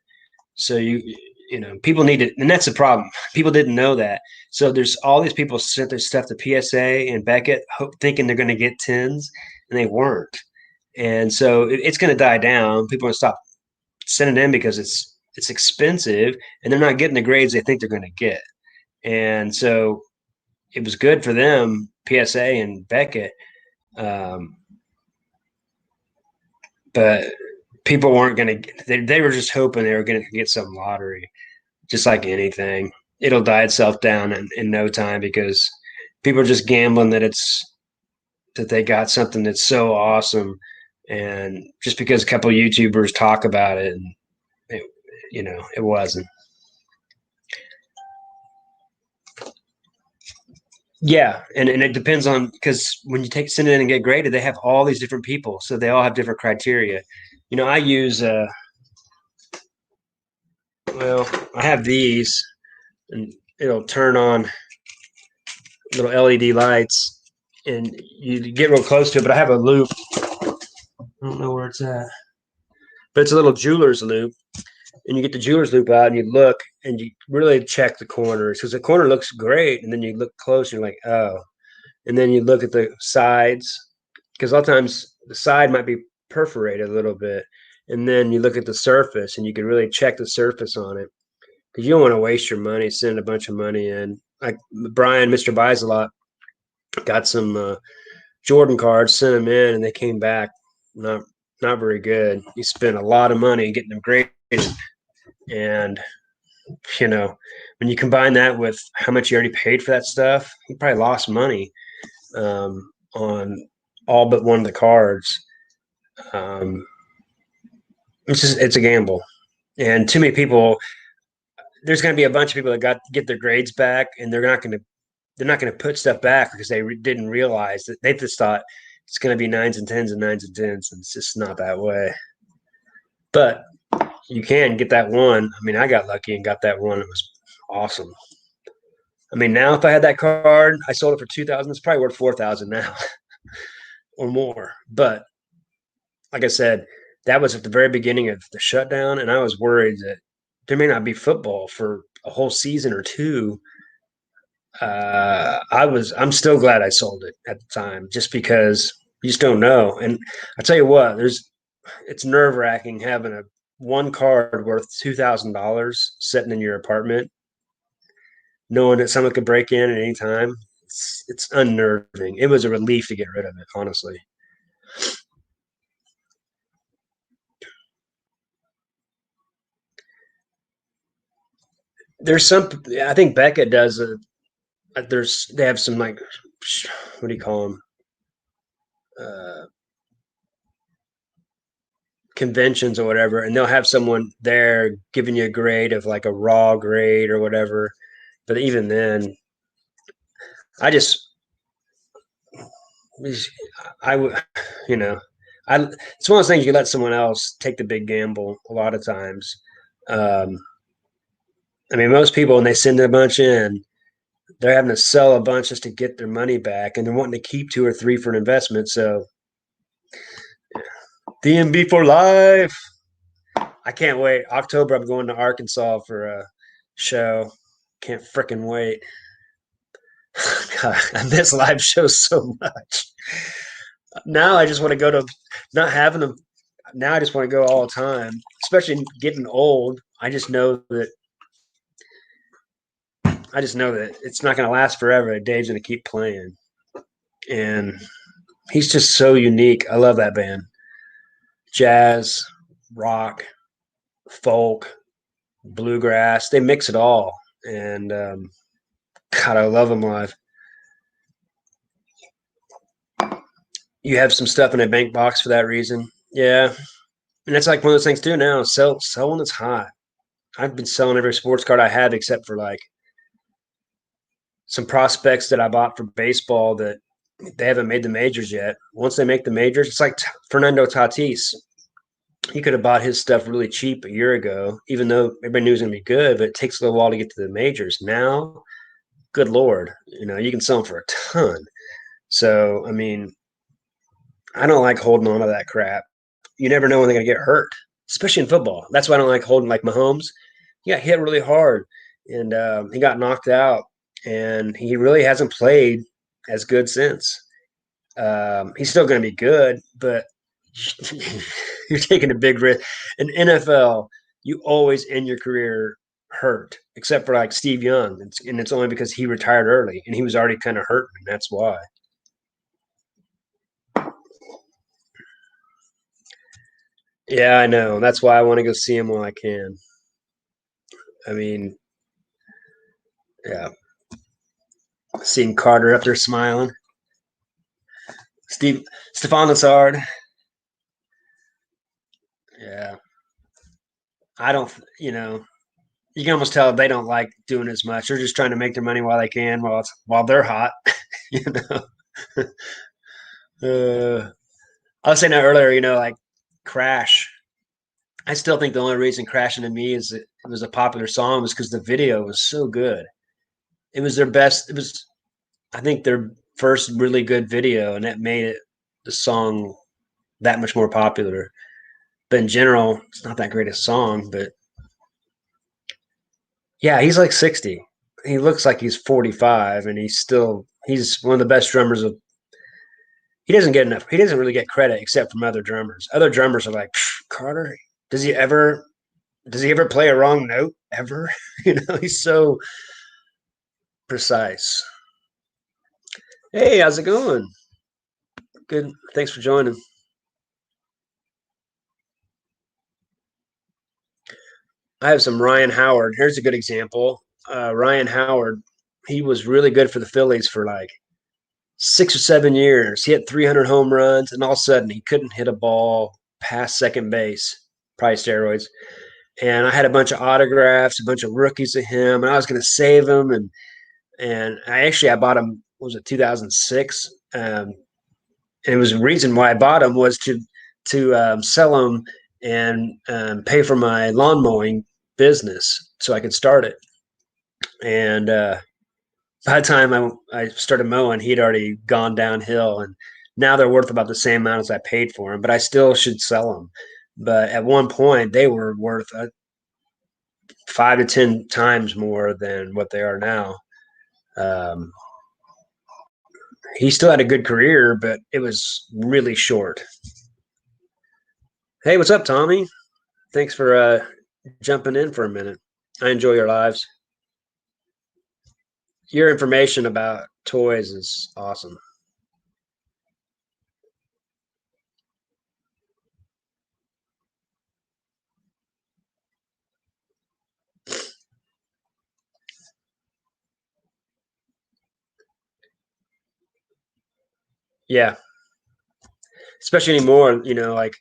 So people need it, and that's the problem. People didn't know that. So there's all these people sent their stuff to PSA and Beckett, thinking they're going to get 10s, and they weren't. And so it's going to die down. People are going to stop sending in because it's expensive, and they're not getting the grades they think they're going to get. And so it was good for them, PSA and Beckett, but people weren't going to. They were just hoping they were going to get some lottery. Just like anything, it'll die itself down in no time because people are just gambling that they got something that's so awesome, and just because a couple of YouTubers talk about it, and it wasn't. Yeah, and it depends on because when you send it in and get graded, they have all these different people, so they all have different criteria. I use well, I have these, and it'll turn on little LED lights, and you get real close to it. But I have a loop. I don't know where it's at, but it's a little jeweler's loop, and you get the jeweler's loop out, and you look, and you really check the corners because the corner looks great, and then you look close, and you're like, oh, and then you look at the sides because a lot of times the side might be perforated a little bit, and then you look at the surface, and you can really check the surface on it because you don't want to waste your money, send a bunch of money in. Like Brian, Mr. Buys a Lot, got some Jordan cards, sent them in, and they came back not not very good. He spent a lot of money getting them graded, and you know when you combine that with how much you already paid for that stuff, he probably lost money on all but one of the cards. Um, it's a gamble, and too many people. There's going to be a bunch of people that got get their grades back, and they're not going to put stuff back because they didn't realize that they just thought it's going to be nines and tens and nines and tens, and it's just not that way. But you can get that one. I mean, I got lucky and got that one. It was awesome. I mean, now if I had that card, I sold it for 2,000. It's probably worth 4,000 now or more. But like I said, that was at the very beginning of the shutdown, and I was worried that there may not be football for a whole season or two. I'm still glad I sold it at the time, just because you just don't know. And I tell you what, it's nerve wracking having a one card worth $2,000 sitting in your apartment, knowing that someone could break in at any time. It's unnerving. It was a relief to get rid of it, honestly. There's some. I think Becca does they have some like what do you call them? Uh, Conventions or whatever, and they'll have someone there giving you a grade of like a raw grade or whatever. But even then, I just I would you know I it's one of those things you let someone else take the big gamble a lot of times. Um, I mean, most people when they send a bunch in, they're having to sell a bunch just to get their money back, and they're wanting to keep two or three for an investment. So DMB for life. I can't wait. October, I'm going to Arkansas for a show. Can't freaking wait. God, I miss live shows so much. Now I just want to go to not having them. Now I just want to go all the time, especially getting old. I just know that it's not going to last forever. Dave's going to keep playing, and he's just so unique. I love that band. Jazz, rock, folk, bluegrass. They mix it all, and God, I love them live. You have some stuff in a bank box for that reason. Yeah, and that's like one of those things too. Now, sell one that's hot. I've been selling every sports card I have except for like some prospects that I bought for baseball that they haven't made the majors yet. Once they make the majors, it's like Fernando Tatis. He could have bought his stuff really cheap a year ago, even though everybody knew it was going to be good, but it takes a little while to get to the majors. Now, good Lord, you can sell them for a ton. So, I mean, I don't like holding on to that crap. You never know when they're going to get hurt, especially in football. That's why I don't like holding like Mahomes. He got hit really hard and he got knocked out, and he really hasn't played as good since. He's still going to be good, but you're taking a big risk. In NFL, you always end your career hurt, except for like Steve Young, and it's only because he retired early and he was already kind of hurt, and that's why. Yeah, I know. That's why I want to go see him while I can. I mean, yeah, seeing Carter up there smiling. Stefan Lassard. Yeah, I don't. You can almost tell they don't like doing as much. They're just trying to make their money while they can, while they're hot. you know. I was saying that earlier. Like Crash. I still think the only reason Crashing to Me is it was a popular song was because the video was so good. It was their best. It was, I think, their first really good video, and that made the song that much more popular. But in general, it's not that great a song. But yeah, he's like 60. He looks like he's 45, and he's one of the best drummers of. He doesn't get enough. He doesn't really get credit except from other drummers. Other drummers are like Carter. Does he ever? Does he ever play a wrong note ever? He's so precise. Hey, how's it going? Good. Thanks for joining. I have some Ryan Howard. Here's a good example. Ryan Howard, he was really good for the Phillies for like 6 or 7 years. He had 300 home runs, and all of a sudden he couldn't hit a ball past second base. Probably steroids. And I had a bunch of autographs, a bunch of rookies of him, and I was going to save him. And I bought him. What was it 2006? And it was the reason why I bought him was to sell them and pay for my lawn mowing business so I could start it. And by the time I started mowing, he'd already gone downhill, and now they're worth about the same amount as I paid for them. But I still should sell them. But at one point, they were worth 5 to 10 times more than what they are now. Um, he still had a good career, but it was really short. Hey, what's up, Tommy? Thanks for jumping in for a minute. I enjoy your lives. Your information about toys is awesome. Yeah, especially anymore. Like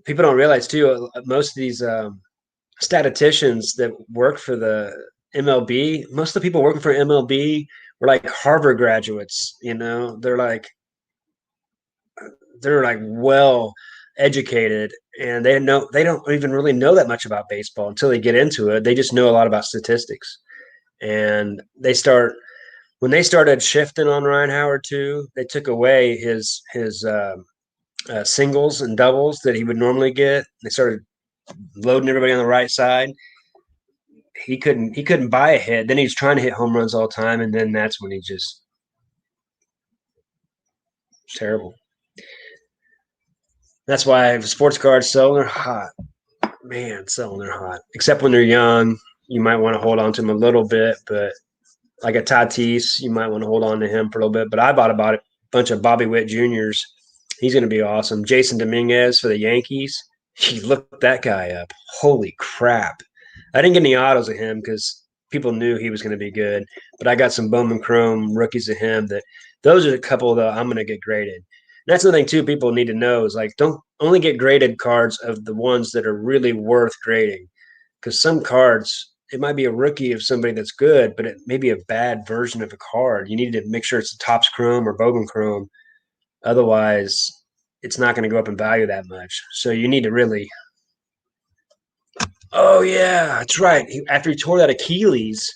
people don't realize too. Most of these statisticians that work for the MLB, most of the people working for MLB were like Harvard graduates. They're like well educated, and they don't even really know that much about baseball until they get into it. They just know a lot about statistics, and when they started shifting on Ryan Howard too. They took away his singles and doubles that he would normally get. They started loading everybody on the right side. He couldn't buy a hit. Then he was trying to hit home runs all the time, and then that's when he just was terrible. That's why sports cards sell, they're hot. Man, selling they're hot. Except when they're young, you might want to hold on to them a little bit, but like a Tatis, you might want to hold on to him for a little bit. But I bought a bunch of Bobby Witt Juniors. He's going to be awesome. Jason Dominguez for the Yankees. He looked that guy up. Holy crap. I didn't get any autos of him because people knew he was going to be good. But I got some Bowman Chrome rookies of him that those are a couple that I'm going to get graded. And that's the thing, too, people need to know is like don't only get graded cards of the ones that are really worth grading because some cards, it might be a rookie of somebody that's good, but it may be a bad version of a card. You need to make sure it's a Topps Chrome or Bowman Chrome. Otherwise, it's not going to go up in value that much. So you need to really. Oh yeah, that's right. After he tore that Achilles,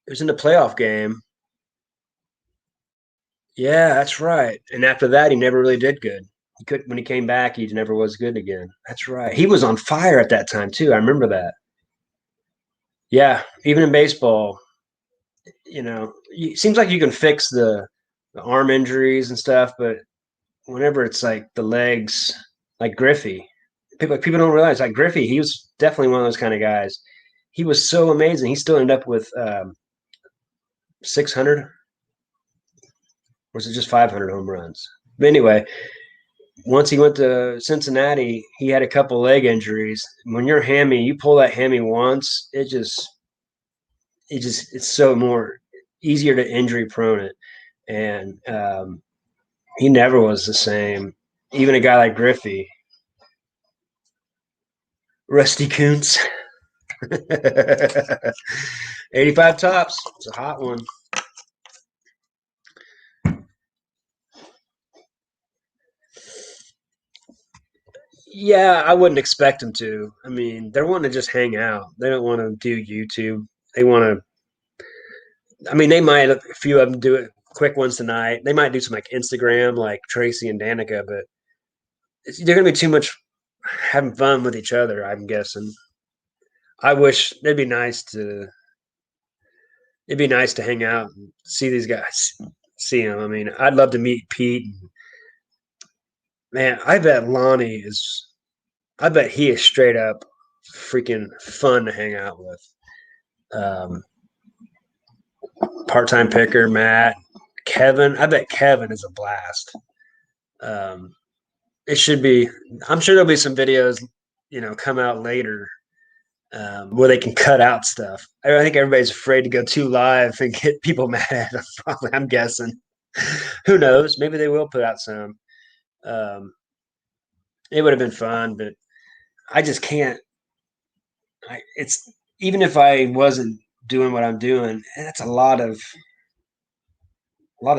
it was in the playoff game. Yeah, that's right. And after that, he never really did good. He could when he came back, he never was good again. That's right. He was on fire at that time too. I remember that. Yeah, even in baseball, it seems like you can fix the arm injuries and stuff, but whenever it's like the legs, like Griffey, people don't realize like Griffey, he was definitely one of those kind of guys. He was so amazing. He still ended up with 600, or was it just 500 home runs? But anyway, once he went to Cincinnati, he had a couple leg injuries. When you're hammy, you pull that hammy once, it's so more easier to injury prone it. And he never was the same. Even a guy like Griffey, Rusty Kuntz, 85 tops. It's a hot one. Yeah, I wouldn't expect them to. I mean, they're wanting to just hang out. They don't want to do YouTube. They want to. I mean, they might a few of them do it quick ones tonight. They might do some like Instagram, like Tracy and Danica, but they're going to be too much having fun with each other. I'm guessing. I wish it'd be nice to. It'd be nice to hang out and see these guys, see them. I mean, I'd love to meet Pete. Man, I bet Lonnie is. I bet he is straight up freaking fun to hang out with. Um, Part-time picker, Matt, Kevin. I bet Kevin is a blast. Um, it should be. I'm sure there'll be some videos, come out later where they can cut out stuff. I think everybody's afraid to go too live and get people mad at them. Probably, I'm guessing. Who knows? Maybe they will put out some. Um, it would have been fun, but I just can't. It's even if I wasn't doing what I'm doing, that's a lot of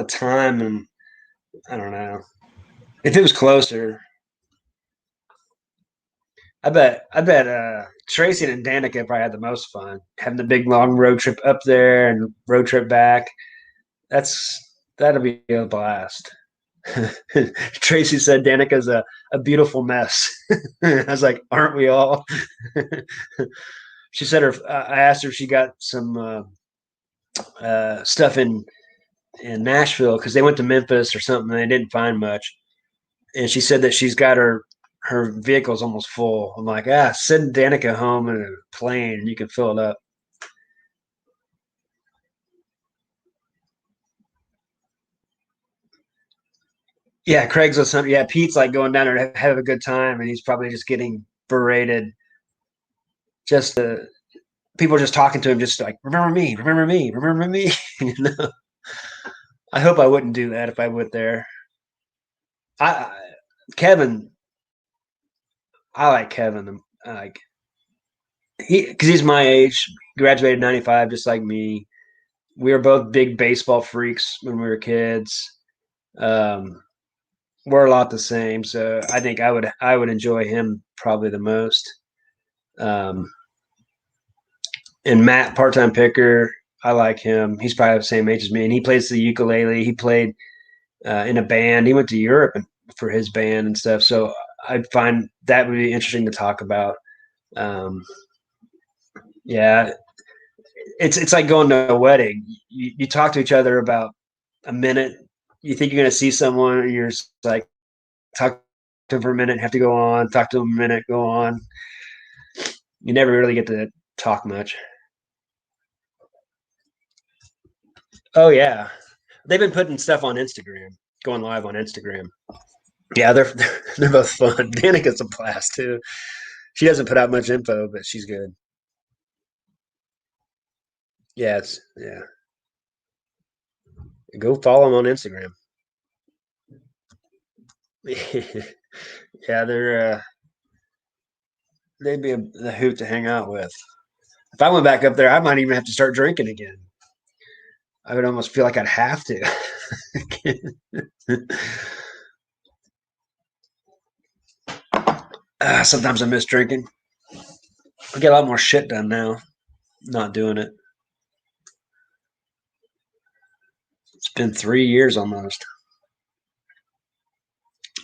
time, and I don't know. If it was closer, I bet Tracy and Danica probably had the most fun having the big long road trip up there and road trip back. That'll be a blast. Tracy said Danica's a beautiful mess. I was like, aren't we all? She said I asked her if she got some stuff in Nashville because they went to Memphis or something and they didn't find much. And she said that she's got her vehicle's almost full. I'm like, send Danica home in a plane and you can fill it up. Yeah, Craig's or something. Yeah, Pete's like going down there to have a good time, and he's probably just getting berated. Just people just talking to him, just like remember me, remember me, remember me. you know, I hope I wouldn't do that if I went there. I Kevin, I like Kevin. I like because he's my age, graduated '95, just like me. We were both big baseball freaks when we were kids. Um, we're a lot the same, so I think I would enjoy him probably the most. Um, and Matt, part-time picker, I like him. He's probably the same age as me, and he plays the ukulele. He played in a band. He went to Europe for his band and stuff. So I'd find that would be interesting to talk about. Um, yeah, it's like going to a wedding. You talk to each other about a minute. You think you're going to see someone, and you're just like talk to them for a minute, have to go on, talk to them a minute, go on. You never really get to talk much. Oh yeah, they've been putting stuff on Instagram, going live on Instagram. Yeah, they're both fun. Danica's a blast too. She doesn't put out much info, but she's good. Yeah, yeah. Go follow them on Instagram. Yeah, they'd be a hoot to hang out with. If I went back up there, I might even have to start drinking again. I would almost feel like I'd have to. Sometimes I miss drinking. I get a lot more shit done now. Not doing it. It's been 3 years almost.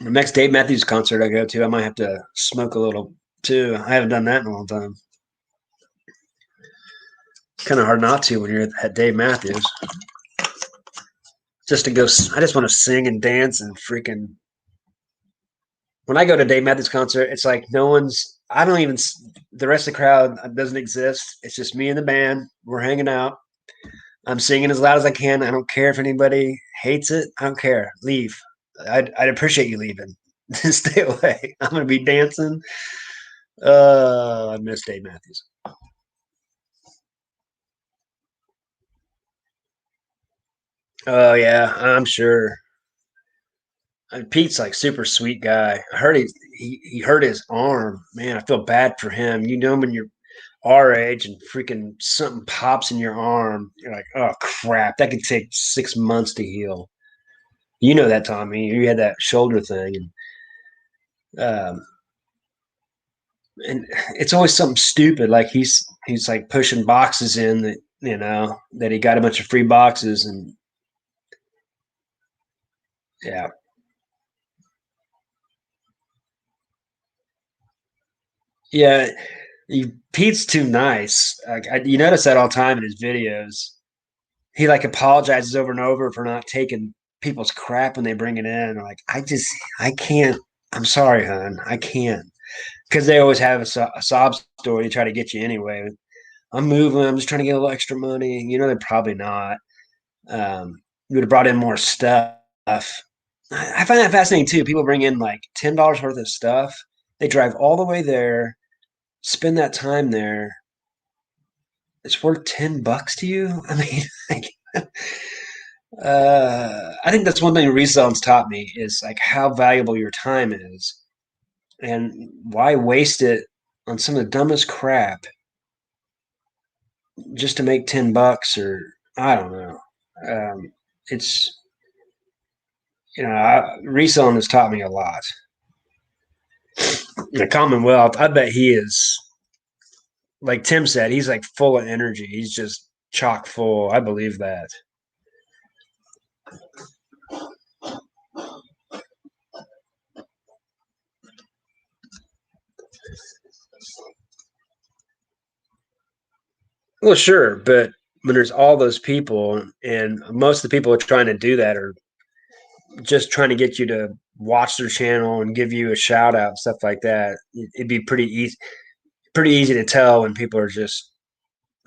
The next Dave Matthews concert I go to, I might have to smoke a little too. I haven't done that in a long time. Kind of hard not to when you're at Dave Matthews. Just to go, I just want to sing and dance and freaking. When I go to Dave Matthews concert, it's like no one's. I don't even. The rest of the crowd doesn't exist. It's just me and the band. We're hanging out. I'm singing as loud as I can. I don't care if anybody hates it. I don't care. Leave. I'd appreciate you leaving. Stay away. I'm gonna be dancing. I miss Dave Matthews. Oh yeah, I'm sure. Pete's like super sweet guy. I heard he hurt his arm. Man, I feel bad for him. You know when you're our age and freaking something pops in your arm, you're like, oh crap, that could take 6 months to heal. You know that, Tommy. You had that shoulder thing, um, and it's always something stupid. Like he's like pushing boxes in that that he got a bunch of free boxes, and yeah, yeah. Pete's too nice. You notice that all the time in his videos. He like apologizes over and over for not taking people's crap when they bring it in. Like I can't. I'm sorry, hon. I can't because they always have a sob story to try to get you anyway. I'm moving. I'm just trying to get a little extra money. You know, they're probably not. You would have brought in more stuff. I find that fascinating too. People bring in like $10 worth of stuff. They drive all the way there, spend that time there. It's worth $10 to you. I mean, like, I think that's one thing reselling's taught me is like how valuable your time is, and why waste it on some of the dumbest crap just to make $10 or I don't know. It's reselling has taught me a lot. The Commonwealth, I bet he is like Tim said, he's like full of energy. He's just chock full. I believe that. Well, sure, but when there's all those people, and most of the people are trying to do that are just trying to get you to watch their channel and give you a shout out, stuff like that. It'd be pretty easy to tell when people are just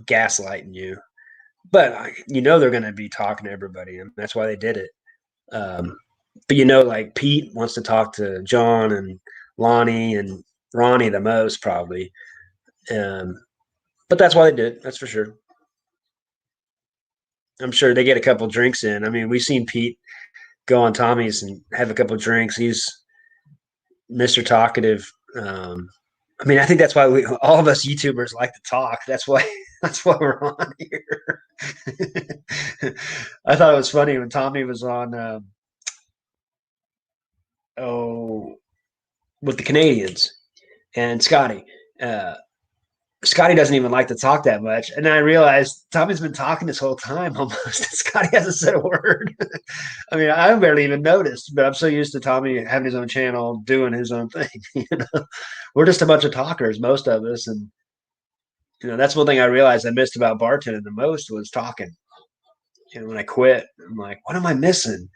gaslighting you. But they're going to be talking to everybody, and that's why they did it. Um, but like Pete wants to talk to John and Lonnie and Ronnie the most probably. Um, but that's why they did it. That's for sure. I'm sure they get a couple drinks in. I mean, we've seen Pete go on Tommy's and have a couple drinks. He's Mr. Talkative. I mean, I think that's why all of us YouTubers like to talk. That's why that's why we're on here. I thought it was funny when Tommy was on. Oh, with the Canadians and Scotty. Uh, Scotty doesn't even like to talk that much. And then I realized Tommy's been talking this whole time almost. Scotty hasn't said a word. I mean, I barely even noticed, but I'm so used to Tommy having his own channel, doing his own thing. We're just a bunch of talkers, most of us. And, that's one thing I realized I missed about bartending the most was talking. When I quit, I'm like, what am I missing?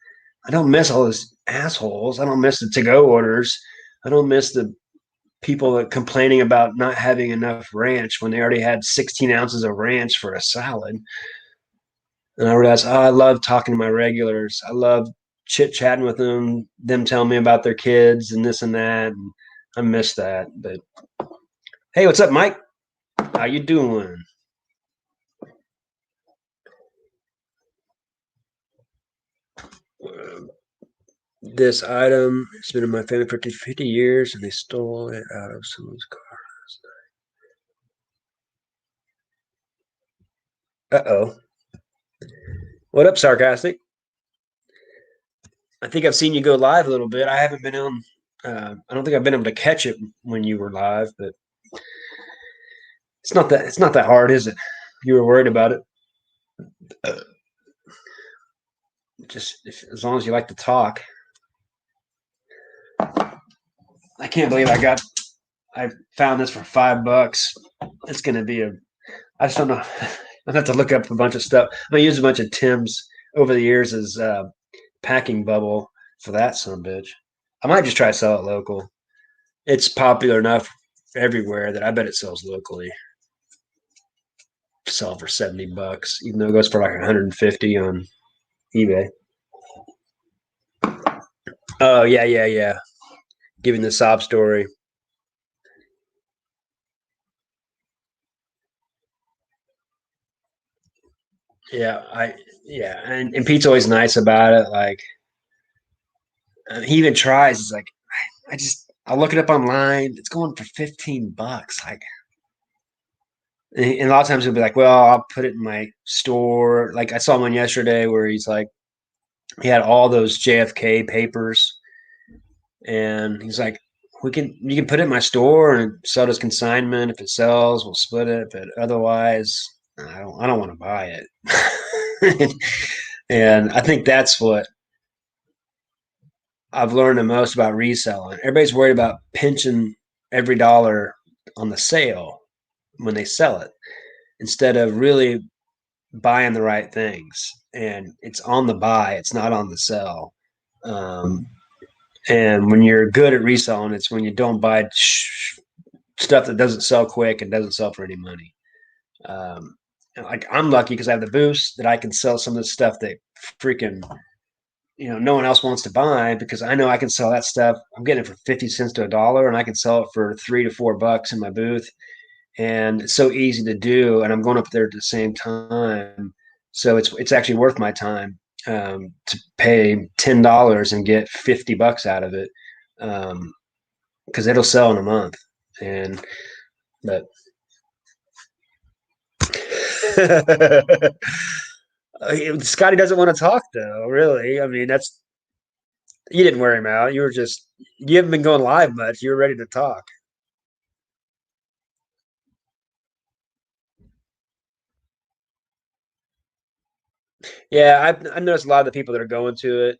I don't miss all those assholes. I don't miss the to-go orders. I don't miss the people that complaining about not having enough ranch when they already had 16 ounces of ranch for a salad. And I realized, I love talking to my regulars. I love chit chatting with them telling me about their kids and this and that. And I miss that. But hey, what's up, Mike? How you doing? This item has been in my family for 50 years, and they stole it out of someone's car. Uh-oh. What up, Sarcastic? I think I've seen you go live a little bit. I haven't been on. I don't think I've been able to catch it when you were live, but it's not that hard, is it? You were worried about it. Just as long as you like to talk. I can't believe I found this for $5. It's gonna be I just don't know. I have to look up a bunch of stuff. I use a bunch of Tim's over the years as packing bubble for that son bitch. I might just try to sell it local. It's popular enough everywhere that I bet it sells locally. Sell for $70, even though it goes for like 150 on eBay. Oh yeah. Giving the sob story. Yeah, and Pete's always nice about it. Like he even tries. It's like I'll look it up online. It's going for $15. Like, and a lot of times he'll be like, "Well, I'll put it in my store." Like I saw one yesterday where he's like, he had all those JFK papers, and he's like, you can put it in my store and sell as consignment. If it sells, we'll split it. But otherwise, I don't want to buy it. And I think that's what I've learned the most about reselling. Everybody's worried about pinching every dollar on the sale when they sell it instead of really buying the right things. And it's on the buy, it's not on the sell. Um, and when you're good at reselling, it's when you don't buy stuff that doesn't sell quick and doesn't sell for any money. Like I'm lucky because I have the boost that I can sell some of the stuff that freaking no one else wants to buy because I know I can sell that stuff. I'm getting it for 50 cents to $1, and I can sell it for $3 to $4 in my booth. And it's so easy to do. And I'm going up there at the same time. So it's actually worth my time to pay $10 and get $50 out of it. Because it'll sell in a month. But Scotty doesn't want to talk though, really. I mean, you didn't wear him out. You haven't been going live much. You were ready to talk. Yeah, I've noticed a lot of the people that are going to it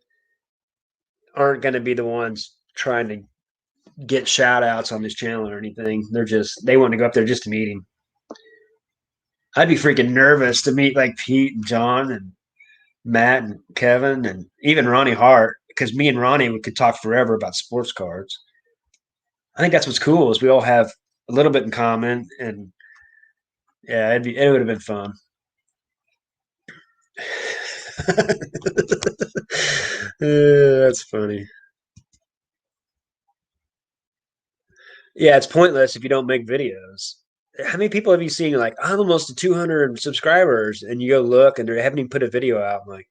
aren't going to be the ones trying to get shout outs on this channel or anything. They want to go up there just to meet him. I'd be freaking nervous to meet like Pete and John and Matt and Kevin and even Ronnie Hart because me and Ronnie we could talk forever about sports cards. I think that's what's cool is we all have a little bit in common and yeah, it would have been fun. Yeah, that's funny. Yeah, it's pointless if you don't make videos. How many people have you seen? Like, I'm almost to 200 subscribers, and you go look, and they haven't even put a video out. I'm like,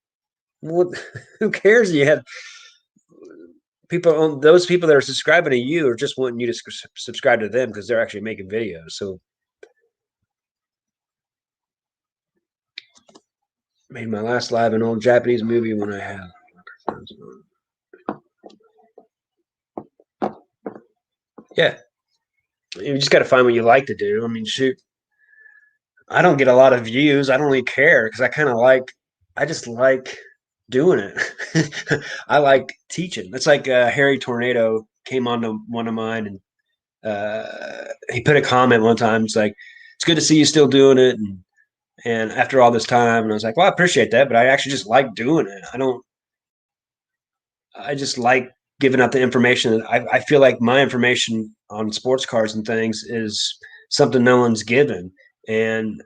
what? Who cares? You have people on those people that are subscribing to you are just wanting you to subscribe to them because they're actually making videos. So, made my last live an old Japanese movie when I had. Yeah, You just got to find what you like to do. I mean, shoot, I don't get a lot of views. I don't really care because I just like doing it. I like teaching. It's like Harry Tornado came onto one of mine and he put a comment one time. It's like, it's good to see you still doing it. And after all this time, and I was like, well, I appreciate that, but I actually just like doing it. I just like giving out the information. I feel like my information on sports cars and things is something no one's given. And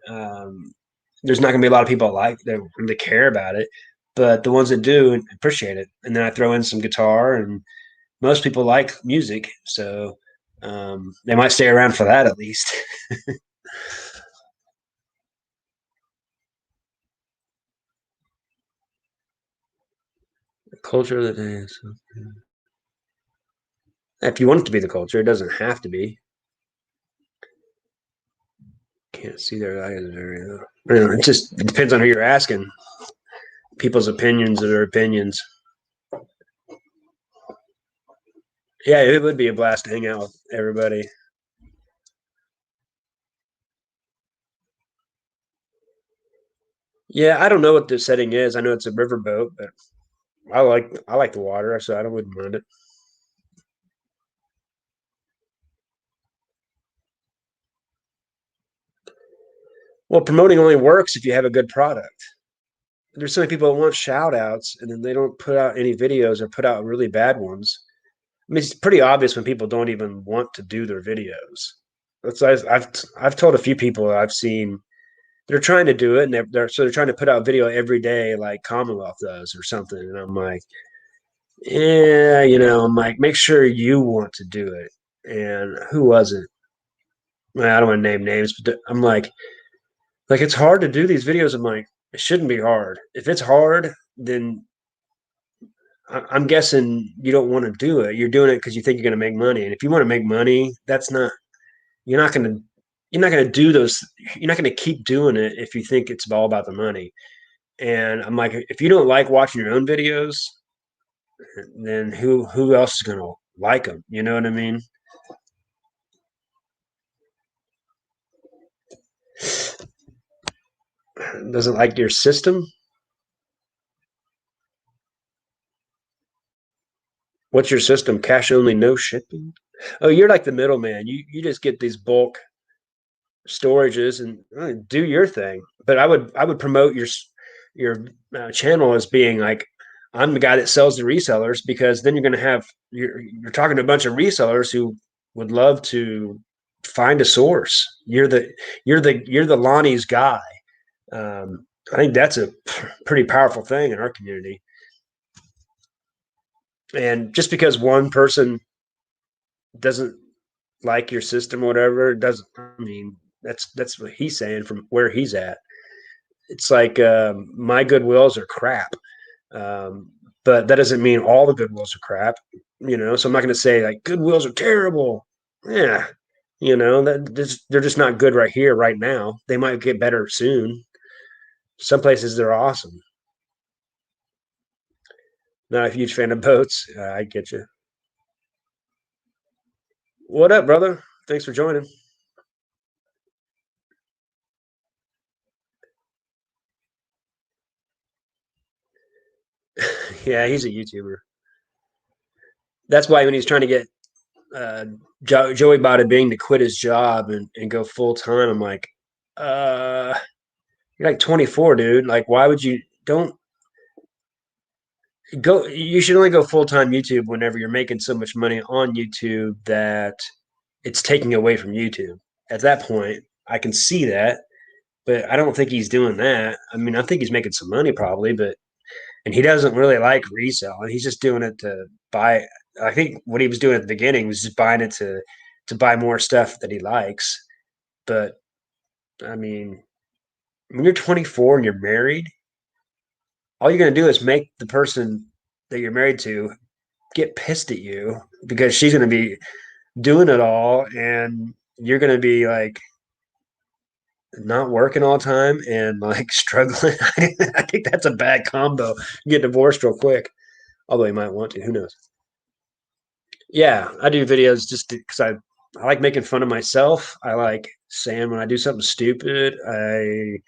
there's not going to be a lot of people like that really care about it, but the ones that do appreciate it. And then I throw in some guitar, and most people like music, so they might stay around for that at least. Culture of the day. So, if you want it to be the culture, it doesn't have to be. Can't see their eyes very. It just it depends on who you're asking. People's opinions are their opinions. Yeah, it would be a blast to hang out with everybody. Yeah, I don't know what the setting is. I know it's a riverboat, but I like the water, so I don't wouldn't mind it. Well, promoting only works if you have a good product. There's so many people that want shout outs and then they don't put out any videos or put out really bad ones. I mean, it's pretty obvious when people don't even want to do their videos. That's I've told a few people I've seen they're trying to do it and they're trying to put out video every day like Commonwealth does or something. And I'm like, yeah, I'm like, make sure you want to do it. And who was it? Well, I don't want to name names, but I'm like it's hard to do these videos. I'm like, it shouldn't be hard. If it's hard, then I'm guessing you don't want to do it. You're doing it because you think you're going to make money. And if you want to make money, that's not you're not going to you're not going to do those. You're not going to keep doing it if you think it's all about the money. And I'm like, if you don't like watching your own videos, then who else is going to like them? You know what I mean? Doesn't like your system. What's your system? Cash only, no shipping. Oh, you're like the middleman. You just get these bulk storages and do your thing. But I would promote your channel as being like I'm the guy that sells the resellers because then you're talking to a bunch of resellers who would love to find a source. You're the Lonnie's guy. I think that's a pretty powerful thing in our community. And just because one person doesn't like your system or whatever, it doesn't. I mean, that's what he's saying from where he's at. It's like my goodwills are crap, um, but that doesn't mean all the goodwills are crap. So I'm not going to say like goodwills are terrible. Yeah, they're just not good right here, right now. They might get better soon. Some places they're awesome. Not a huge fan of boats. I get you. What up, brother? Thanks for joining. Yeah, he's a YouTuber. That's why when he's trying to get uh, Joey Bada Bing to quit his job and go full time, I'm like, uh, you're like 24, dude. Like, why would you don't go? You should only go full time YouTube whenever you're making so much money on YouTube that it's taking away from YouTube. At that point, I can see that, but I don't think he's doing that. I mean, I think he's making some money probably, but and he doesn't really like resale, and he's just doing it to buy. I think what he was doing at the beginning was just buying it to buy more stuff that he likes. But I mean, when you're 24 and you're married, all you're gonna do is make the person that you're married to get pissed at you because she's gonna be doing it all, and you're gonna be like not working all the time and like struggling. I think that's a bad combo. You get divorced real quick. Although you might want to, who knows? Yeah, I do videos just because I I like making fun of myself. I like saying when I do something stupid. I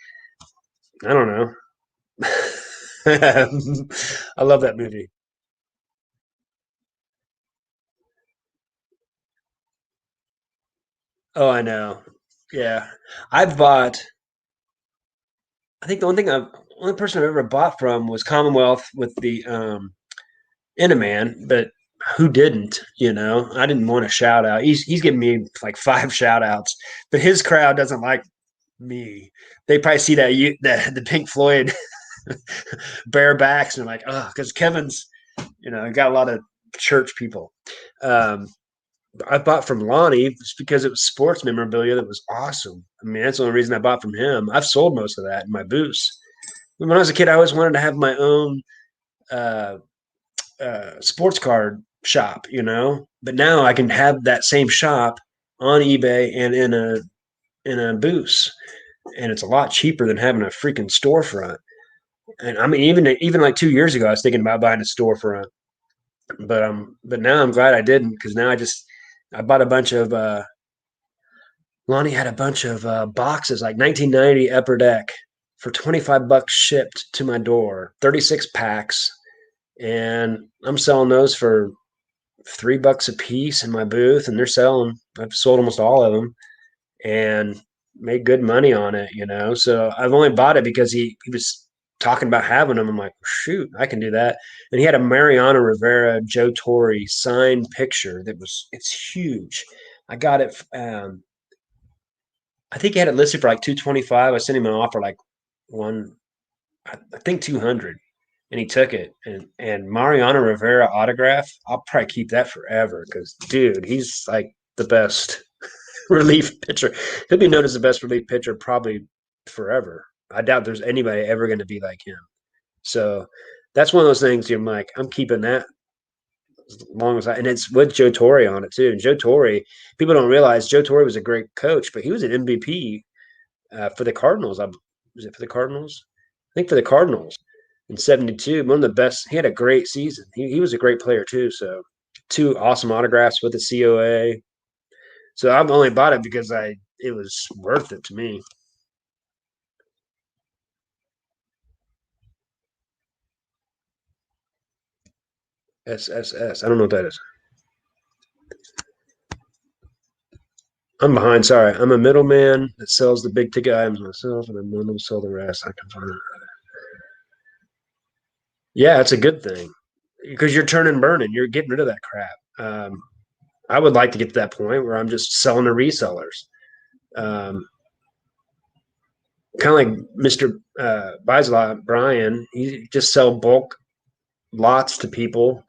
don't know. I love that movie. Oh, I know. Yeah, I've bought. I think the only person I've ever bought from was Commonwealth with the Inaman, but who didn't? I didn't want a shout out. He's giving me like five shout outs, but his crowd doesn't like me. They probably see the Pink Floyd bare backs and they're like, oh, because Kevin's, got a lot of church people. Um, I bought from Lonnie just because it was sports memorabilia that was awesome. I mean, that's the only reason I bought from him. I've sold most of that in my booths. When I was a kid, I always wanted to have my own uh, sports card shop, But now I can have that same shop on eBay and in a booth, and it's a lot cheaper than having a freaking storefront. And I mean, even like 2 years ago, I was thinking about buying a storefront, but now I'm glad I didn't because now I bought a bunch of Lonnie had a bunch of boxes like 1990 Upper Deck for $25 shipped to my door, 36 packs, and I'm selling those for $3 a piece in my booth, and they're selling. I've sold almost all of them and made good money on it, So I've only bought it because he was talking about having them. I'm like, shoot, I can do that. And he had a Mariano Rivera, Joe Torre signed picture it's huge. I got it. I think he had it listed for like 225. I sent him an offer like one, I think 200, and he took it. And Mariano Rivera autograph, I'll probably keep that forever because dude, he's like the best relief pitcher. He'll be known as the best relief pitcher probably forever. I doubt there's anybody ever going to be like him. So that's one of those things I'm like, I'm keeping that as long as and it's with Joe Torre on it too. And Joe Torre, people don't realize Joe Torre was a great coach, but he was an MVP for the Cardinals. Was it for the Cardinals? I think for the Cardinals in '72. One of the best. He had a great season. He was a great player too. So two awesome autographs with the COA. So I've only bought it because it was worth it to me. SSS. I don't know what that is. I'm behind. Sorry. I'm a middleman that sells the big ticket items myself, and then will sell the rest. I can find it. Yeah, it's a good thing because you're turning burning. You're getting rid of that crap. I would like to get to that point where I'm just selling to resellers. Um, kind of like Mr. Bislot, Brian, he just sell bulk lots to people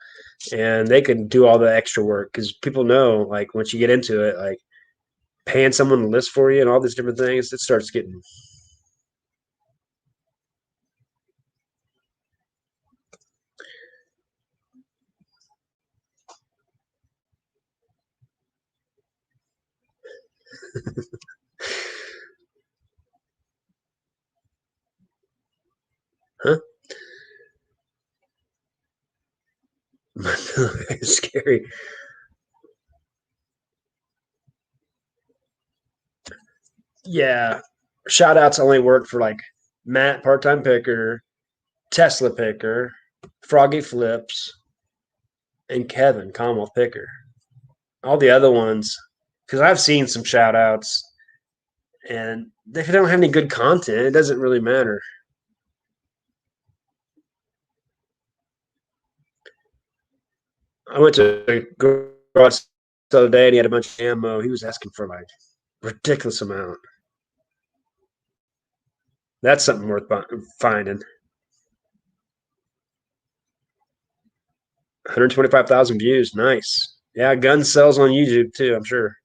and they can do all the extra work because people know like once you get into it, like paying someone to list for you and all these different things, it starts getting. Huh? It's scary. Yeah. Shout outs only work for like Matt, part time picker, Tesla picker, Froggy Flips, and Kevin, Commonwealth picker. All the other ones, because I've seen some shout outs and if they don't have any good content, it doesn't really matter. I went to a garage the other day and he had a bunch of ammo. He was asking for like ridiculous amount. That's something worth finding. 125,000 views. Nice. Yeah, gun sells on YouTube too, I'm sure.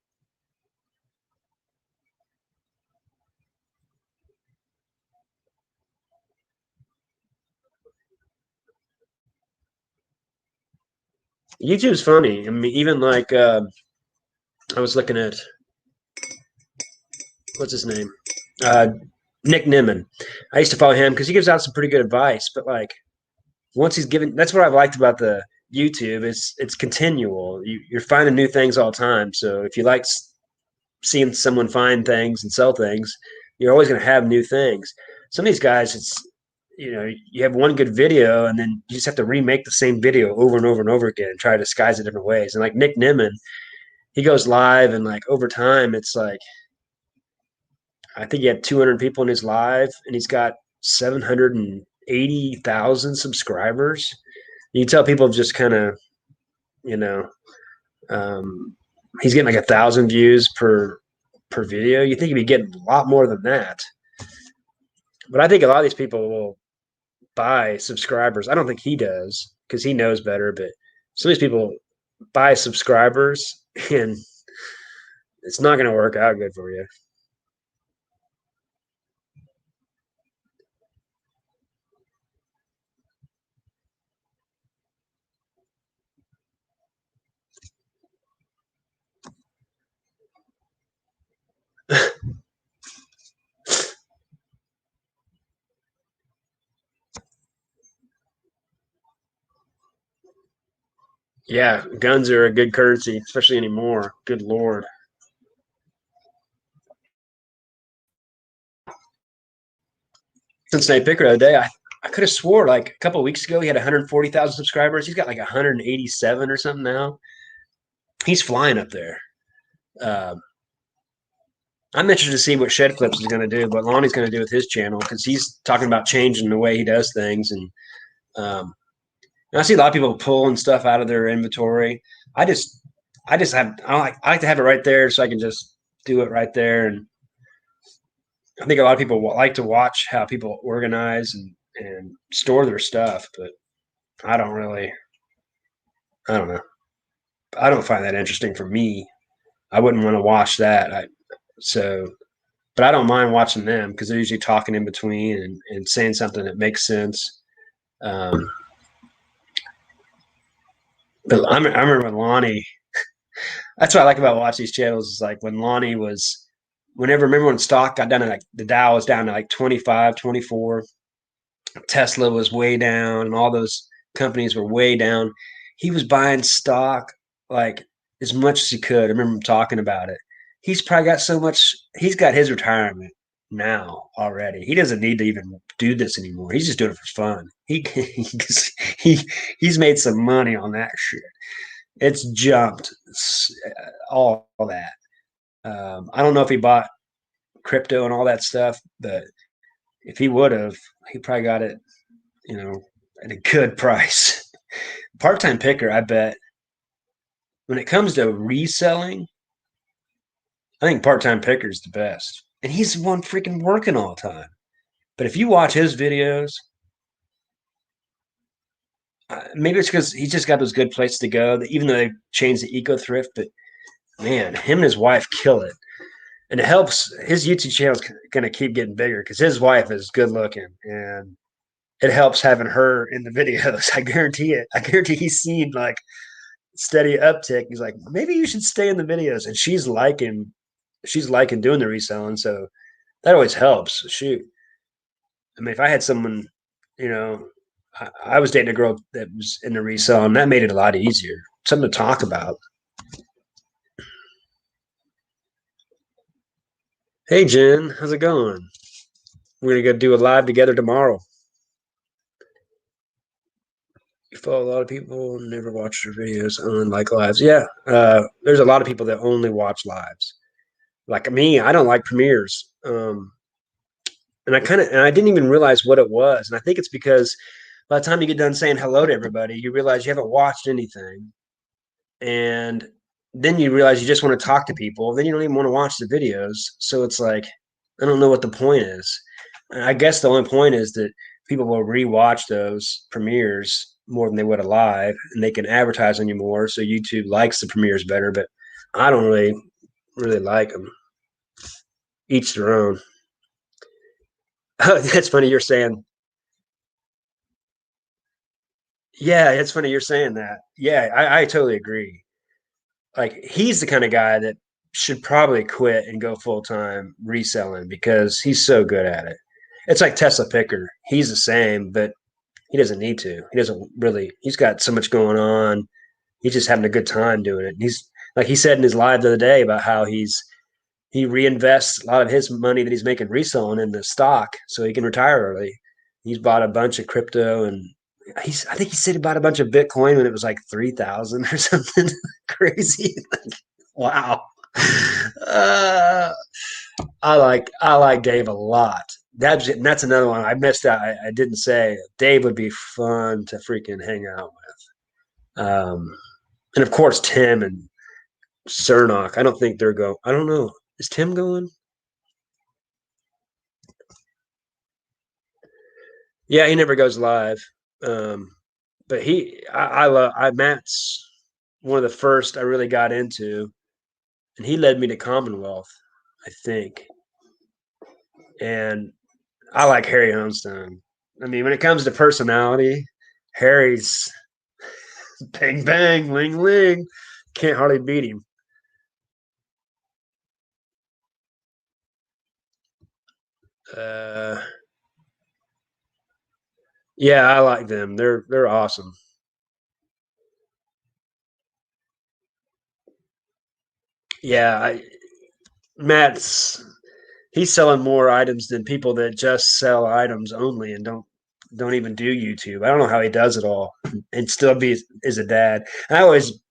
YouTube's funny. I mean, even like I was looking at what's his name? Uh, Nick Nimmin. I used to follow him because he gives out some pretty good advice, but like once he's given, that's what I've liked about the YouTube, it's continual. You're finding new things all the time. So if you like seeing someone find things and sell things, you're always going to have new things. Some of these guys, you have one good video and then you just have to remake the same video over and over and over again and try to disguise it different ways. And like Nick Nimmin, he goes live and like over time, it's like, I think he had 200 people in his live and he's got 780,000 subscribers. You can tell people just kind of, you know, um, he's getting like 1,000 views per video. You think he'd be getting a lot more than that. But I think a lot of these people will buy subscribers. I don't think he does because he knows better. But some of these people buy subscribers, and it's not going to work out good for you. Yeah, guns are a good currency, especially anymore. Good lord. Cincinnati Picker the other day, I could have swore like a couple of weeks ago he had 140,000 subscribers. He's got like 187 or something now. He's flying up there. Um, I'm interested to see what Shed Clips is going to do, what Lonnie's going to do with his channel because he's talking about changing the way he does things. Um, and I see a lot of people pulling stuff out of their inventory. I just, I like to have it right there so I can just do it right there. And I think a lot of people like to watch how people organize and store their stuff, but I don't really, I don't know. I don't find that interesting for me. I wouldn't want to watch that. So, but I don't mind watching them because they're usually talking in between and saying something that makes sense. Um, but I remember when Lonnie, that's what I like about watching these channels is like when Lonnie was, remember when stock got down to like the Dow was down to like 25, 24, Tesla was way down and all those companies were way down. He was buying stock like as much as he could. I remember him talking about it. He's probably got so much, he's got his retirement now already. He doesn't need to even do this anymore. He's just doing it for fun. He he's made some money on that shit. It's jumped all that. I don't know if he bought crypto and all that stuff, but if he would have, he probably got it, at a good price. Part-time picker, I bet. When it comes to reselling, I think part-time picker is the best, and he's the one freaking working all the time. But if you watch his videos, maybe it's because he's just got those good places to go. Even though they changed the eco thrift, but man, him and his wife kill it, and it helps. His YouTube channel is going to keep getting bigger because his wife is good looking, and it helps having her in the videos. I guarantee it. I guarantee he's seen like steady uptick. He's like, maybe you should stay in the videos, and she's liking doing the reselling, so that always helps. Shoot, I mean, if I had someone, you know, I was dating a girl that was in the reselling, that made it a lot easier. Something to talk about. Hey, Jen, how's it going? We're gonna go do a live together tomorrow. You follow a lot of people, never watch their videos, only like lives. Yeah, there's a lot of people that only watch lives. Like me, I don't like premieres. And I didn't even realize what it was. And I think it's because by the time you get done saying hello to everybody, you realize you haven't watched anything. And then you realize you just want to talk to people. Then you don't even want to watch the videos. So it's like, I don't know what the point is. I guess the only point is that people will rewatch those premieres more than they would a live, and they can advertise on you more. So YouTube likes the premieres better, but I don't really like them. Each their own. That's funny you're saying. Yeah, it's funny you're saying that. Yeah, I totally agree. Like he's the kind of guy that should probably quit and go full time reselling because he's so good at it. It's like Tesla Picker. He's the same, but He doesn't need to. He doesn't really. He's got so much going on. He's just having a good time doing it. And he's like he said in his live the other day about how he reinvests a lot of his money that he's making reselling into stock so he can retire early. He's bought a bunch of crypto and I think he said he bought a bunch of Bitcoin when it was like 3,000 or something crazy. Wow. Uh, I like Dave a lot. That's another one I missed out. I didn't say Dave would be fun to freaking hang out with. And of course Tim and Cernock. I don't think they're going. I don't know. Is Tim going? Yeah, he never goes live. Um, but I love, Matt's one of the first I really got into, and he led me to Commonwealth, I think. And I like Harry Hunstone. I mean, when it comes to personality, Harry's bang bang, ling ling. Can't hardly beat him. Uh, yeah, I like them. They're awesome. Yeah, Matt's he's selling more items than people that just sell items only and don't even do YouTube. I don't know how he does it all and still be is a dad. I always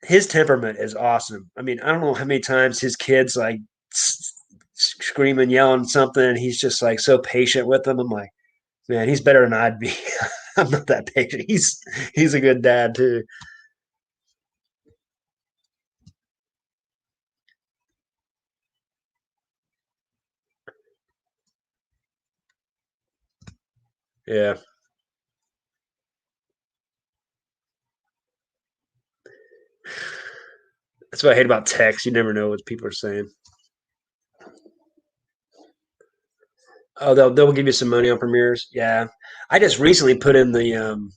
his temperament is awesome. I mean, I don't know how many times his kids like screaming, yelling something, and he's just like so patient with them. I'm like, man, he's better than I'd be. I'm not that patient. He's a good dad too. Yeah, that's what I hate about text. You never know what people are saying. Oh, they'll give you some money on premieres. Yeah, I just recently put in the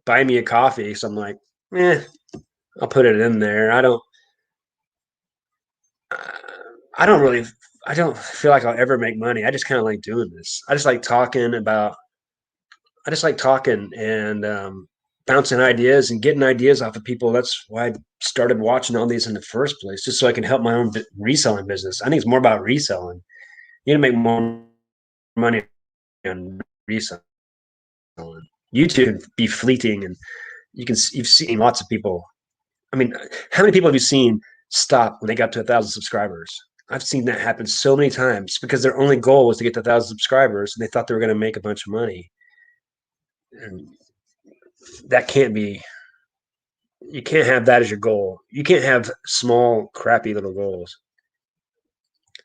buy me a coffee, so I'm like, eh, I'll put it in there. I don't really, I don't feel like I'll ever make money. I just kind of like doing this. I just like talking and bouncing ideas and getting ideas off of people. That's why I started watching all these in the first place, just so I can help my own reselling business. I think it's more about reselling. You need to make more money on reselling. YouTube can be fleeting, and you've seen lots of people. I mean, how many people have you seen stop when they got to 1,000 subscribers? I've seen that happen so many times because their only goal was to get to 1,000 subscribers, and they thought they were going to make a bunch of money. And that can't be. You can't have that as your goal. You can't have small, crappy little goals.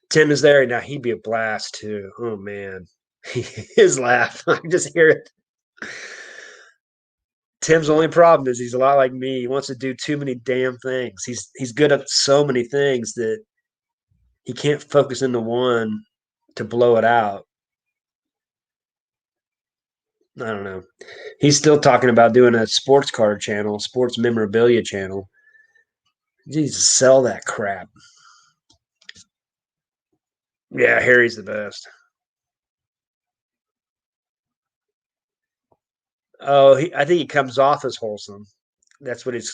Tim is there now. He'd be a blast too. Oh man, his laugh. I can just hear it. Tim's only problem is he's a lot like me. He wants to do too many damn things. He's good at so many things that he can't focus into one to blow it out. I don't know. He's still talking about doing a sports card channel, sports memorabilia channel. Jesus, sell that crap. Yeah, Harry's the best. Oh, I think he comes off as wholesome. That's what his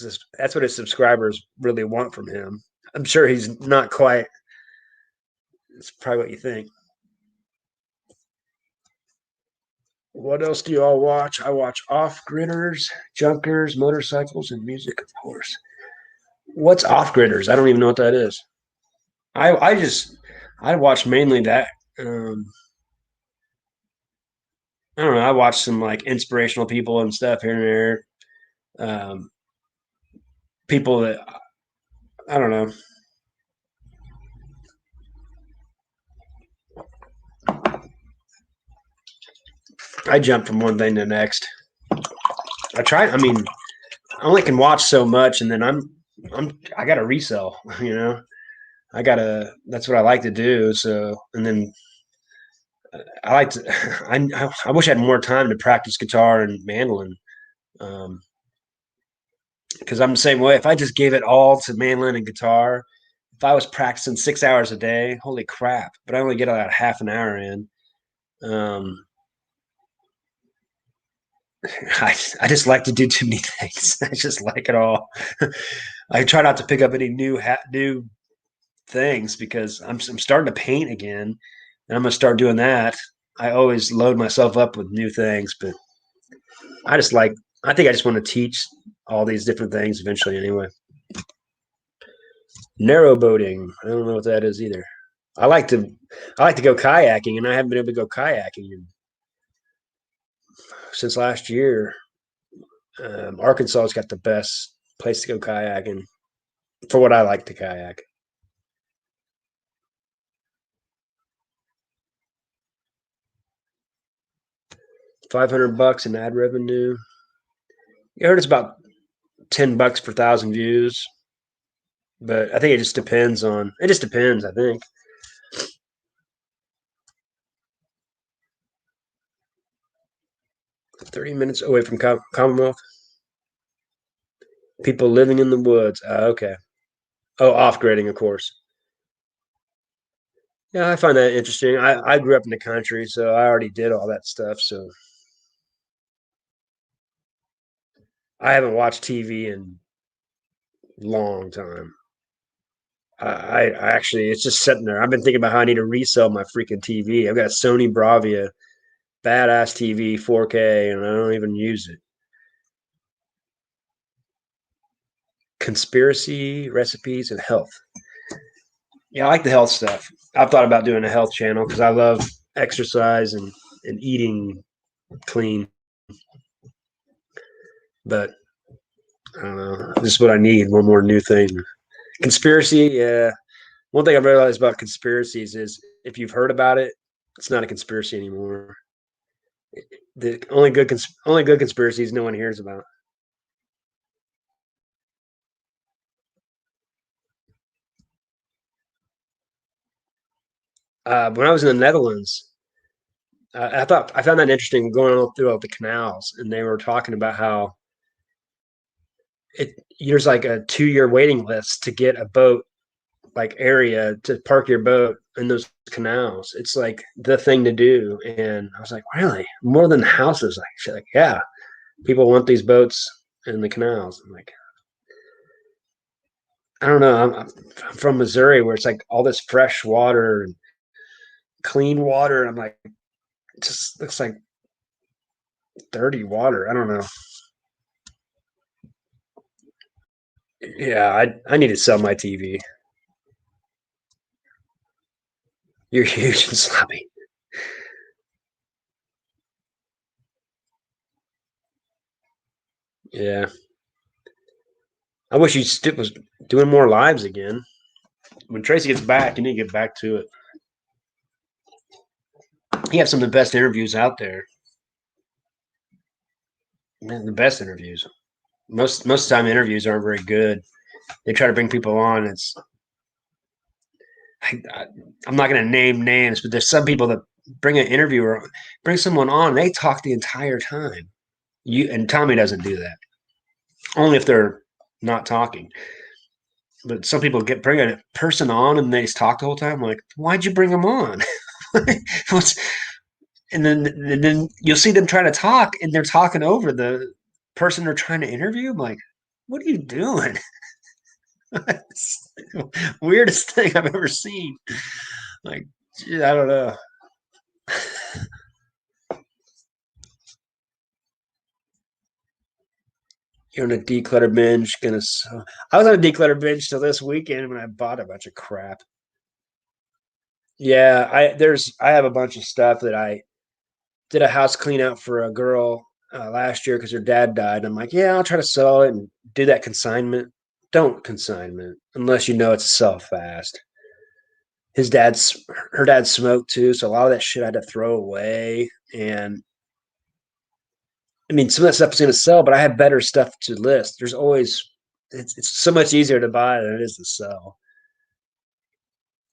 subscribers really want from him. I'm sure he's not quite. It's probably what you think. What else do you all watch? I watch off gridders, junkers, motorcycles, and music, of course. What's off gridders? I don't even know what that is. I watch mainly that. Um, I don't know. I watch some like inspirational people and stuff here and there. People that I don't know. I jump from one thing to the next. I try. I mean, I only can watch so much, and then I got to resell. You know, I gotta. That's what I like to do. So, and then I like to. I wish I had more time to practice guitar and mandolin. Um, because I'm the same way. If I just gave it all to mandolin and guitar, if I was practicing 6 hours a day, holy crap! But I only get about half an hour in. Um, I just like to do too many things. I just like it all. I try not to pick up any new things because I'm starting to paint again, and I'm gonna start doing that. I always load myself up with new things, but I just like. I think I just want to teach all these different things eventually. Anyway, narrow boating. I don't know what that is either. I like to I like to go kayaking, and I haven't been able to go kayaking since last year. Arkansas has got the best place to go kayaking for what I like to kayak. 500 bucks in ad revenue. You heard it's about $10 per thousand views, but I think it just depends on. It just depends. I think 30 minutes away from Commonwealth. People living in the woods. Okay. Oh, off grading, of course. Yeah, I find that interesting. I grew up in the country, so I already did all that stuff. So I haven't watched TV in a long time. I actually, it's just sitting there. I've been thinking about how I need to resell my freaking TV. I've got a Sony Bravia, badass TV, 4K, and I don't even use it. Conspiracy recipes and health. Yeah, I like the health stuff. I've thought about doing a health channel because I love exercise and eating clean. But I don't know. This is what I need. One more new thing. Conspiracy. Yeah. One thing I've realized about conspiracies is if you've heard about it, it's not a conspiracy anymore. The only good conspiracies no one hears about. When I was in the Netherlands, I found that interesting going all throughout the canals, and they were talking about how it there's like a 2 year waiting list to get a boat like area to park your boat in those canals. It's like the thing to do, and I was like, really, more than houses? Like yeah, people want these boats in the canals. I'm like, I don't know. I'm from Missouri, where it's like all this fresh water and clean water. And I'm like, it just looks like dirty water. I don't know. Yeah, I need to sell my TV. You're huge and sloppy. Yeah, I wish you was doing more lives again. When Tracy gets back, you need to get back to it. You have some of the best interviews out there. Man, the best interviews. Most of the time, interviews aren't very good. They try to bring people on. I, I'm not going to name names, but there's some people that bring an interviewer, bring someone on, they talk the entire time. You and Tommy doesn't do that. Only if they're not talking. But some people bring a person on and they just talk the whole time. I'm like, why'd you bring them on? And then you'll see them trying to talk and they're talking over the person they're trying to interview. I'm like, what are you doing? Weirdest thing I've ever seen. Like, gee, I don't know. You're on a declutter binge. I was on a declutter binge till this weekend when I bought a bunch of crap. Yeah, I have a bunch of stuff that I did a house clean out for a girl last year because her dad died. I'm like, yeah, I'll try to sell it and do that consignment. Don't consignment unless you know it's a sell fast. His dad's Her dad smoked too, so a lot of that shit I had to throw away. And I mean, some of that stuff is going to sell, but I have better stuff to list. There's always it's so much easier to buy than it is to sell.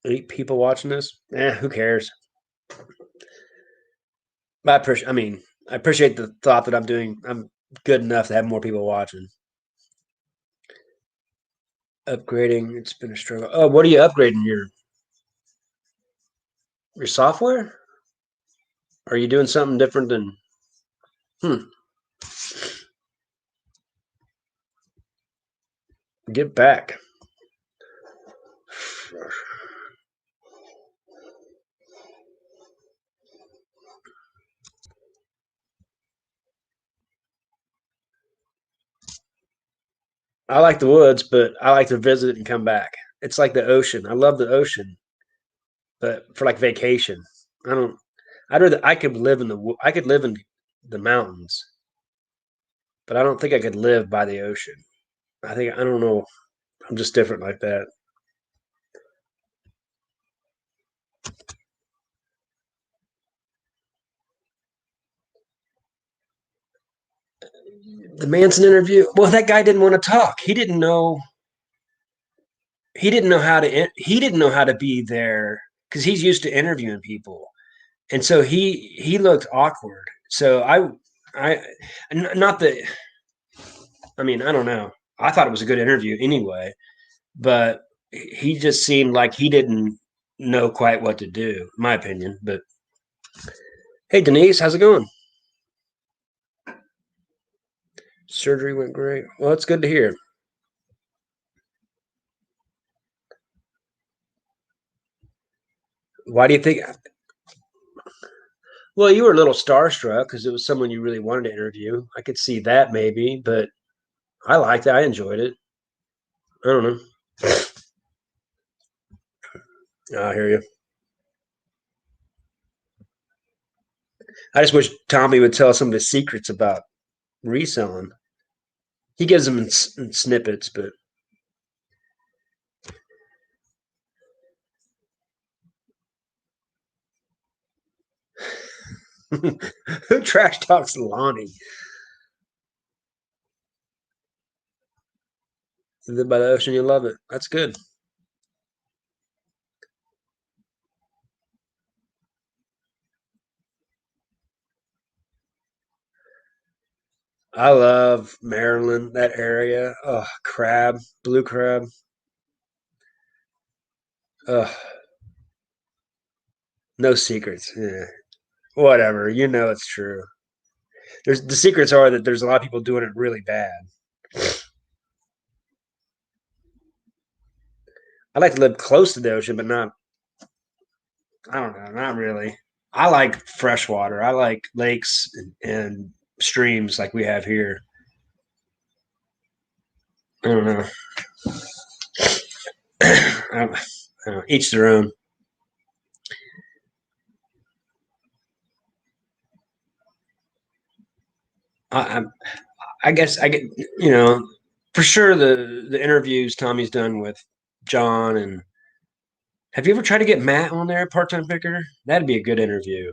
8 people watching this, who cares? But I appreciate the thought that I'm good enough to have more people watching. Upgrading, it's been a struggle. Oh, what are you upgrading your software? Are you doing something different than? Hmm. Get back. I like the woods, but I like to visit and come back. It's like the ocean. I love the ocean, but for like vacation, I don't. I'd rather I could live in I could live in the mountains, but I don't think I could live by the ocean. I don't know. I'm just different like that. The Manson interview. Well, that guy didn't want to talk. He didn't know. He didn't know how to. He didn't know how to be there because he's used to interviewing people, and so he looked awkward. So I, not that. I mean, I don't know. I thought it was a good interview anyway, but he just seemed like he didn't know quite what to do, in my opinion. But hey, Denise, how's it going? Surgery went great. Well, it's good to hear. Why do you think? Well, you were a little starstruck because it was someone you really wanted to interview. I could see that maybe, but I liked it. I enjoyed it. I don't know. I hear you. I just wish Tommy would tell some of his secrets about reselling. He gives them in snippets, but who trash talks Lonnie? You live by the ocean, you love it. That's good. I love Maryland, that area. Oh, crab, blue crab. Oh, no secrets. Yeah, whatever. You know it's true. There's the secrets are that there's a lot of people doing it really bad. I like to live close to the ocean, but not. I don't know, not really. I like fresh water. I like lakes and streams like we have here. I don't know. I don't know. Each their own. I, I guess I get for sure the interviews Tommy's done with John and have you ever tried to get Matt on there, part time picker? That'd be a good interview.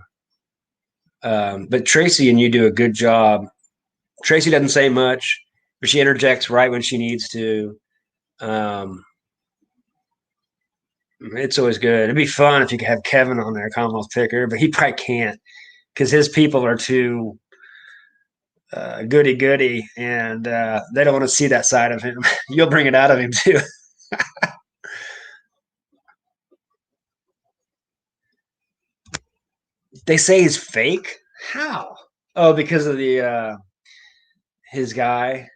But Tracy and you do a good job. Tracy doesn't say much, but she interjects right when she needs to. Um, it's always good. It'd be fun if you could have Kevin on there, Commonwealth picker, but he probably can't because his people are too goody goody, and they don't want to see that side of him. You'll bring it out of him too. They say he's fake. How? Oh, because of the his guy.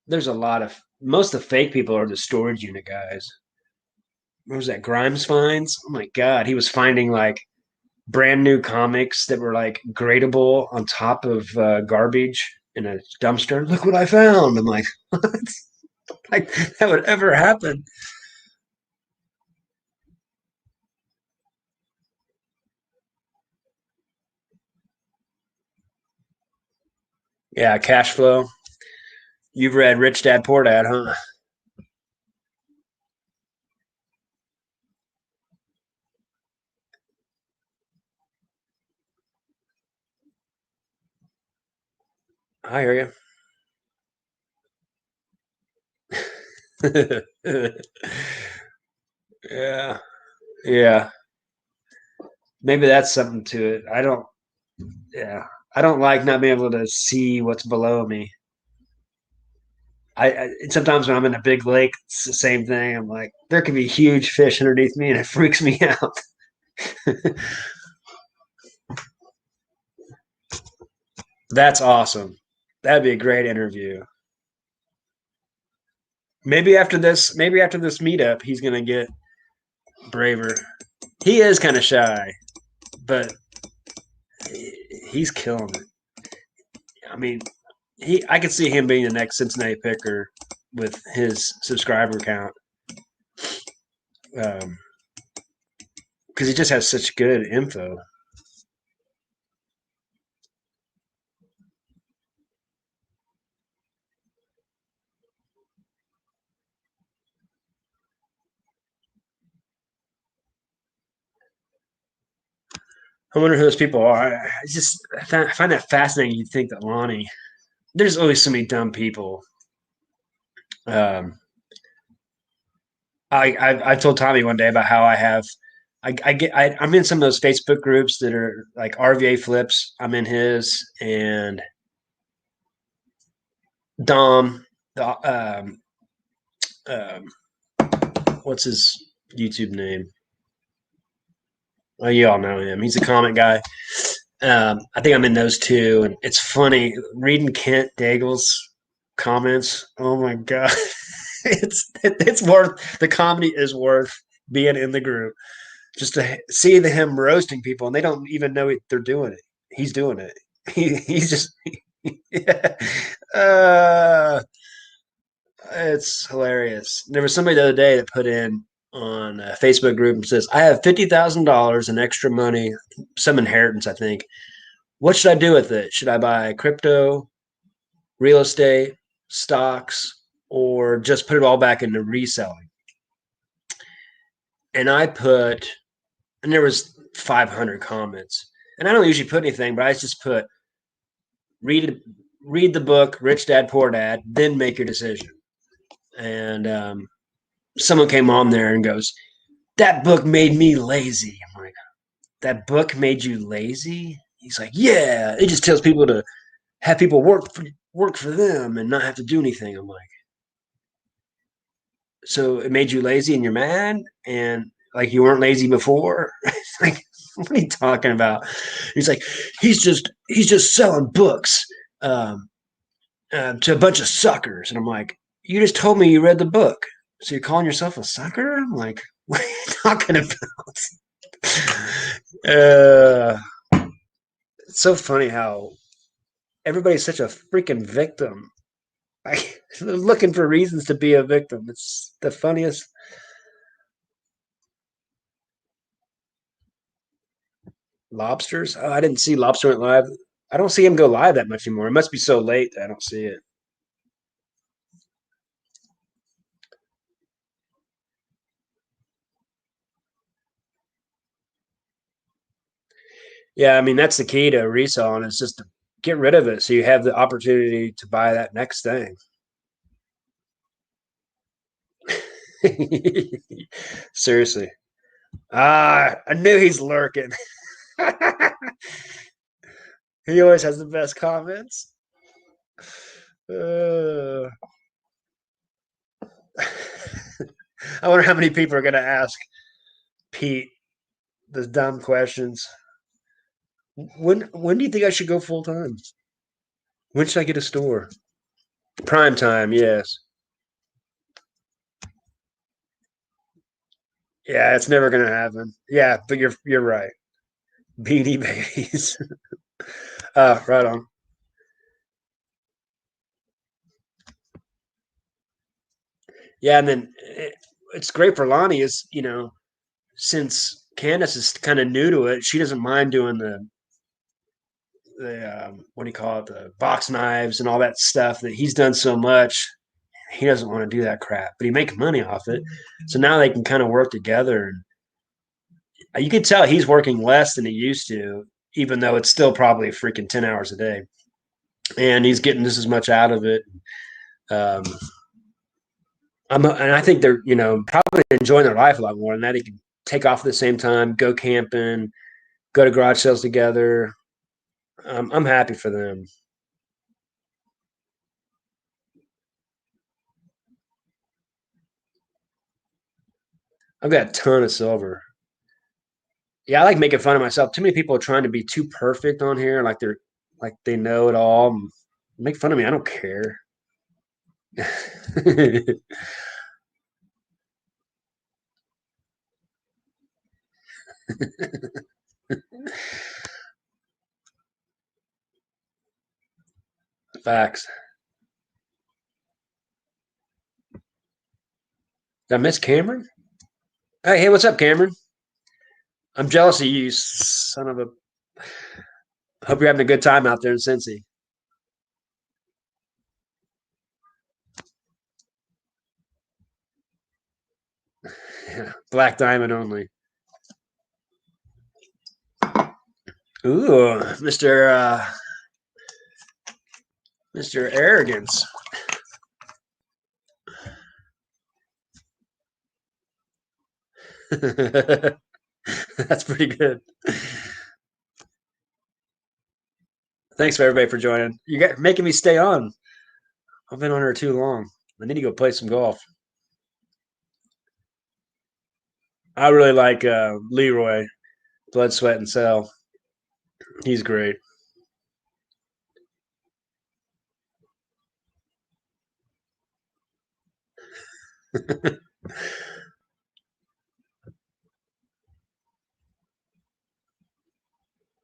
There's a lot of most of the fake people are the storage unit guys. What was that? Grimes finds? Oh my god, he was finding like brand new comics that were like gradable on top of garbage in a dumpster. Look what I found. I'm like, what? Like that would ever happen? Yeah, cash flow. You've read Rich Dad Poor Dad, huh? I hear you. Yeah, yeah. Maybe that's something to it. I don't. Yeah, I don't like not being able to see what's below me. I sometimes when I'm in a big lake, it's the same thing. I'm like, there could be huge fish underneath me, and it freaks me out. That's awesome. That'd be a great interview. Maybe after this meetup, he's gonna get braver. He is kind of shy, but he's killing it. I mean, I could see him being the next Cincinnati Picker with his subscriber count, because he just has such good info. I wonder who those people are. I find that fascinating. You think that Lonnie, there's always so many dumb people. Um, I've told Tommy one day about how I'm in some of those Facebook groups that are like RVA flips. I'm in his and Dom, the um, what's his YouTube name? Well, you all know him. He's a comic guy. I think I'm in those two, and it's funny reading Kent Daigle's comments. Oh my god, it's worth the comedy is worth being in the group just to see him roasting people, and they don't even know they're doing it. He's doing it. He's just yeah. Uh, it's hilarious. There was somebody the other day that put in on a Facebook group and says, "I have $50,000 in extra money, some inheritance, I think. What should I do with it? Should I buy crypto, real estate, stocks, or just put it all back into reselling?" And I put, and there was 500 comments. And I don't usually put anything, but I just put read read the book Rich Dad Poor Dad, then make your decision. And someone came on there and goes, "That book made me lazy." I'm like, "That book made you lazy?" He's like, "Yeah, it just tells people to have people work for them and not have to do anything." I'm like, "So it made you lazy and you're mad and like you weren't lazy before?" Like, what are you talking about? He's like, he's just selling books um, to a bunch of suckers." And I'm like, "You just told me you read the book, so you're calling yourself a sucker?" I'm like, "What are you talking about?" uh, it's so funny how everybody's such a freaking victim. Like, they're looking for reasons to be a victim. It's the funniest. Lobsters? Oh, I didn't see Lobster went live. I don't see him go live that much anymore. It must be so late that I don't see it. Yeah, I mean that's the key to reselling is just to get rid of it so you have the opportunity to buy that next thing. Seriously. I knew he's lurking. He always has the best comments. Uh, I wonder how many people are going to ask Pete the dumb questions. When do you think I should go full time? When should I get a store? Prime time, yes. Yeah, it's never going to happen. Yeah, but you're right. Beanie Babies. Right on. Yeah, and then it's great for Lonnie is since Candace is kind of new to it, she doesn't mind doing the what do you call it, the box knives and all that stuff that he's done so much. He doesn't want to do that crap, but he makes money off it. So now they can kind of work together, and you can tell he's working less than he used to, even though it's still probably freaking 10 hours a day, and he's getting just as much out of it. Um, and I think they're probably enjoying their life a lot more, and that he can take off at the same time, go camping, go to garage sales together. I'm happy for them. I've got a ton of silver. Yeah, I like making fun of myself. Too many people are trying to be too perfect on here, like they know it all. Make fun of me. I don't care. Facts. Did I miss Cameron? Hey, what's up, Cameron? I'm jealous of you, son of a. Hope you're having a good time out there in Cincy. Yeah, Black Diamond only. Ooh, Mr. Arrogance. That's pretty good. Thanks for everybody for joining. You got making me stay on. I've been on here too long. I need to go play some golf. I really like Leroy, Blood, Sweat, and Cell. He's great.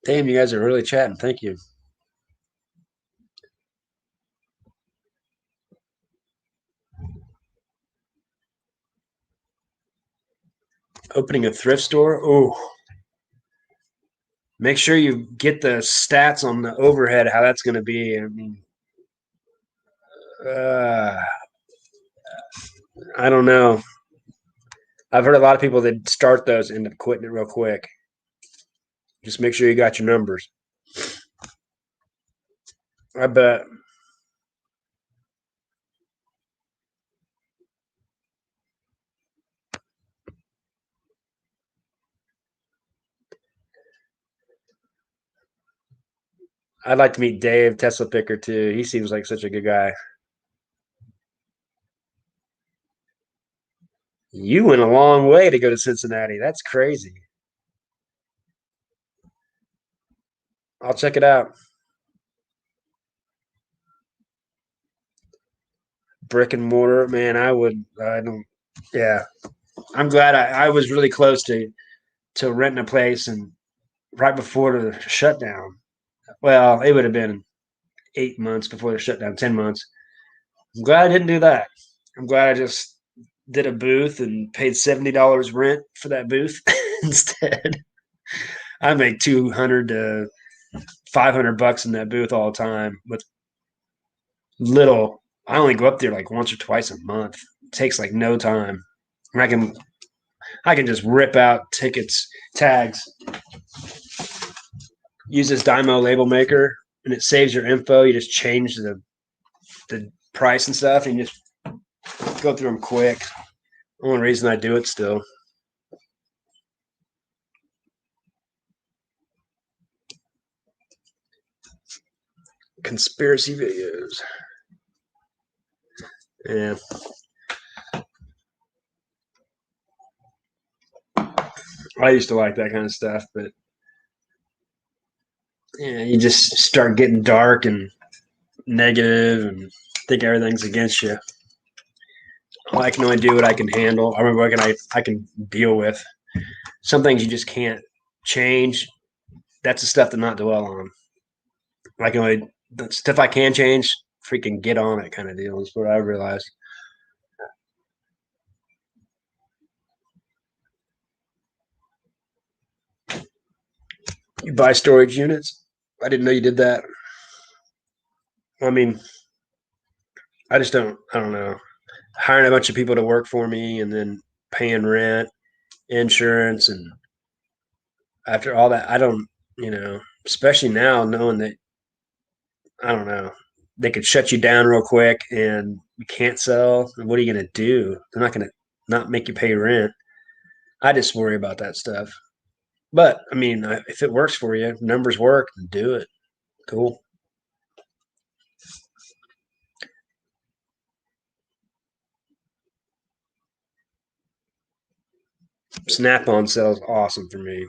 Damn, you guys are really chatting. Thank you. Opening a thrift store. Oh, make sure you get the stats on the overhead. How that's going to be. I mean, uh, I don't know. I've heard a lot of people that start those end up quitting it real quick. Just make sure you got your numbers. I bet. I'd like to meet Dave Tesla Picker too. He seems like such a good guy. You went a long way to go to Cincinnati. That's crazy. I'll check it out. Brick and mortar, man. I would. I don't. Yeah, I'm glad I was really close to renting a place and right before the shutdown. Well, it would have been 8 months before the shutdown, 10 months. I'm glad I didn't do that. I'm glad I just did a booth and paid $70 rent for that booth instead. I make 200 to 500 bucks in that booth all the time with little. I only go up there like once or twice a month. It takes like no time. And I can just rip out tickets, tags, use this Dymo label maker, and it saves your info. You just change the price and stuff, and you just go through them quick. Only reason I do it still. Conspiracy videos. Yeah, I used to like that kind of stuff, but yeah, you just start getting dark and negative and think everything's against you. I can only do what I can handle. I remember what I can deal with. Some things you just can't change. That's the stuff to not dwell on. I can only the stuff I can change. Freaking get on it, kind of deal. Is what I realized. You buy storage units. I didn't know you did that. I mean, I just don't. I don't know. Hiring a bunch of people to work for me and then paying rent, insurance, and after all that, I don't. Especially now knowing that I don't know, they could shut you down real quick and you can't sell. And what are you going to do? They're not going to not make you pay rent. I just worry about that stuff. But I mean, if it works for you, numbers work, do it. Cool. Snap on sells awesome for me.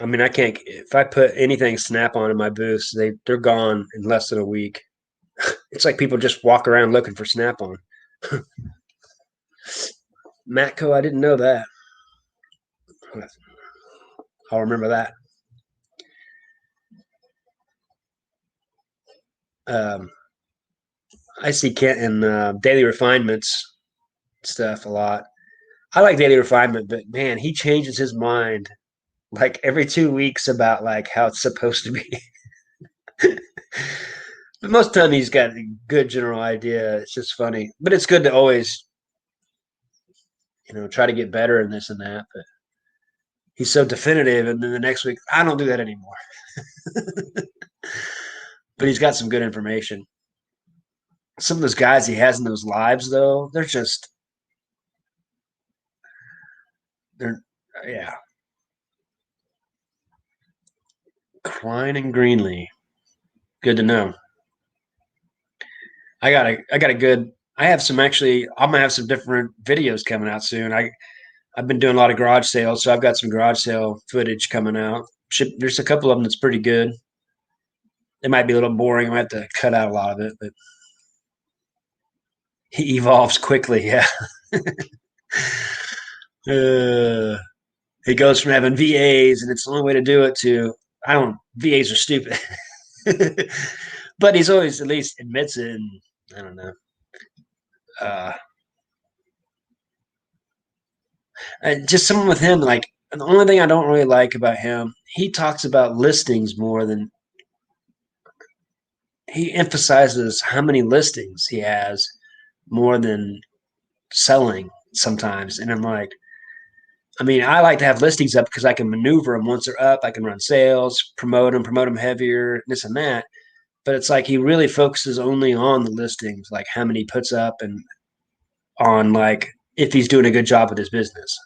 I mean, I can't. If I put anything Snap on in my booths, they're gone in less than a week. It's like people just walk around looking for Snap on. Matco, I didn't know that. I'll remember that. Um, I see Kent in Daily Refinements stuff a lot. I like Daily Refinement, but man, he changes his mind like every 2 weeks about like how it's supposed to be. But most of the time, he's got a good general idea. It's just funny, but it's good to always, try to get better in this and that. But he's so definitive, and then the next week, I don't do that anymore. But he's got some good information. Some of those guys he has in those lives, though, they're yeah. Klein and Greenlee, good to know. I got a good. I have some actually. I'm gonna have some different videos coming out soon. I've been doing a lot of garage sales, so I've got some garage sale footage coming out. There's a couple of them that's pretty good. It might be a little boring. I might have to cut out a lot of it, but he evolves quickly. Yeah. uh, he goes from having VAs, and it's the only way to do it to I don't. VAs are stupid, but he's always at least admits it. And I don't know. Uh, just someone with him, like the only thing I don't really like about him, he talks about listings more than he emphasizes how many listings he has more than selling sometimes. And I'm like, I mean, I like to have listings up because I can maneuver them once they're up. I can run sales, promote them heavier, this and that. But it's like he really focuses only on the listings, like how many he puts up and on like if he's doing a good job with his business.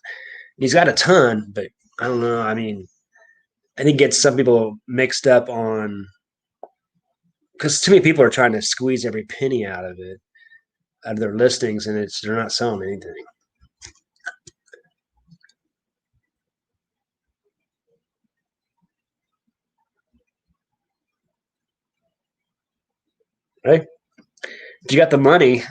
He's got a ton, but I don't know. I mean, I think it gets some people mixed up on because too many people are trying to squeeze every penny out of their listings, and they're not selling anything. Right? If you got the money,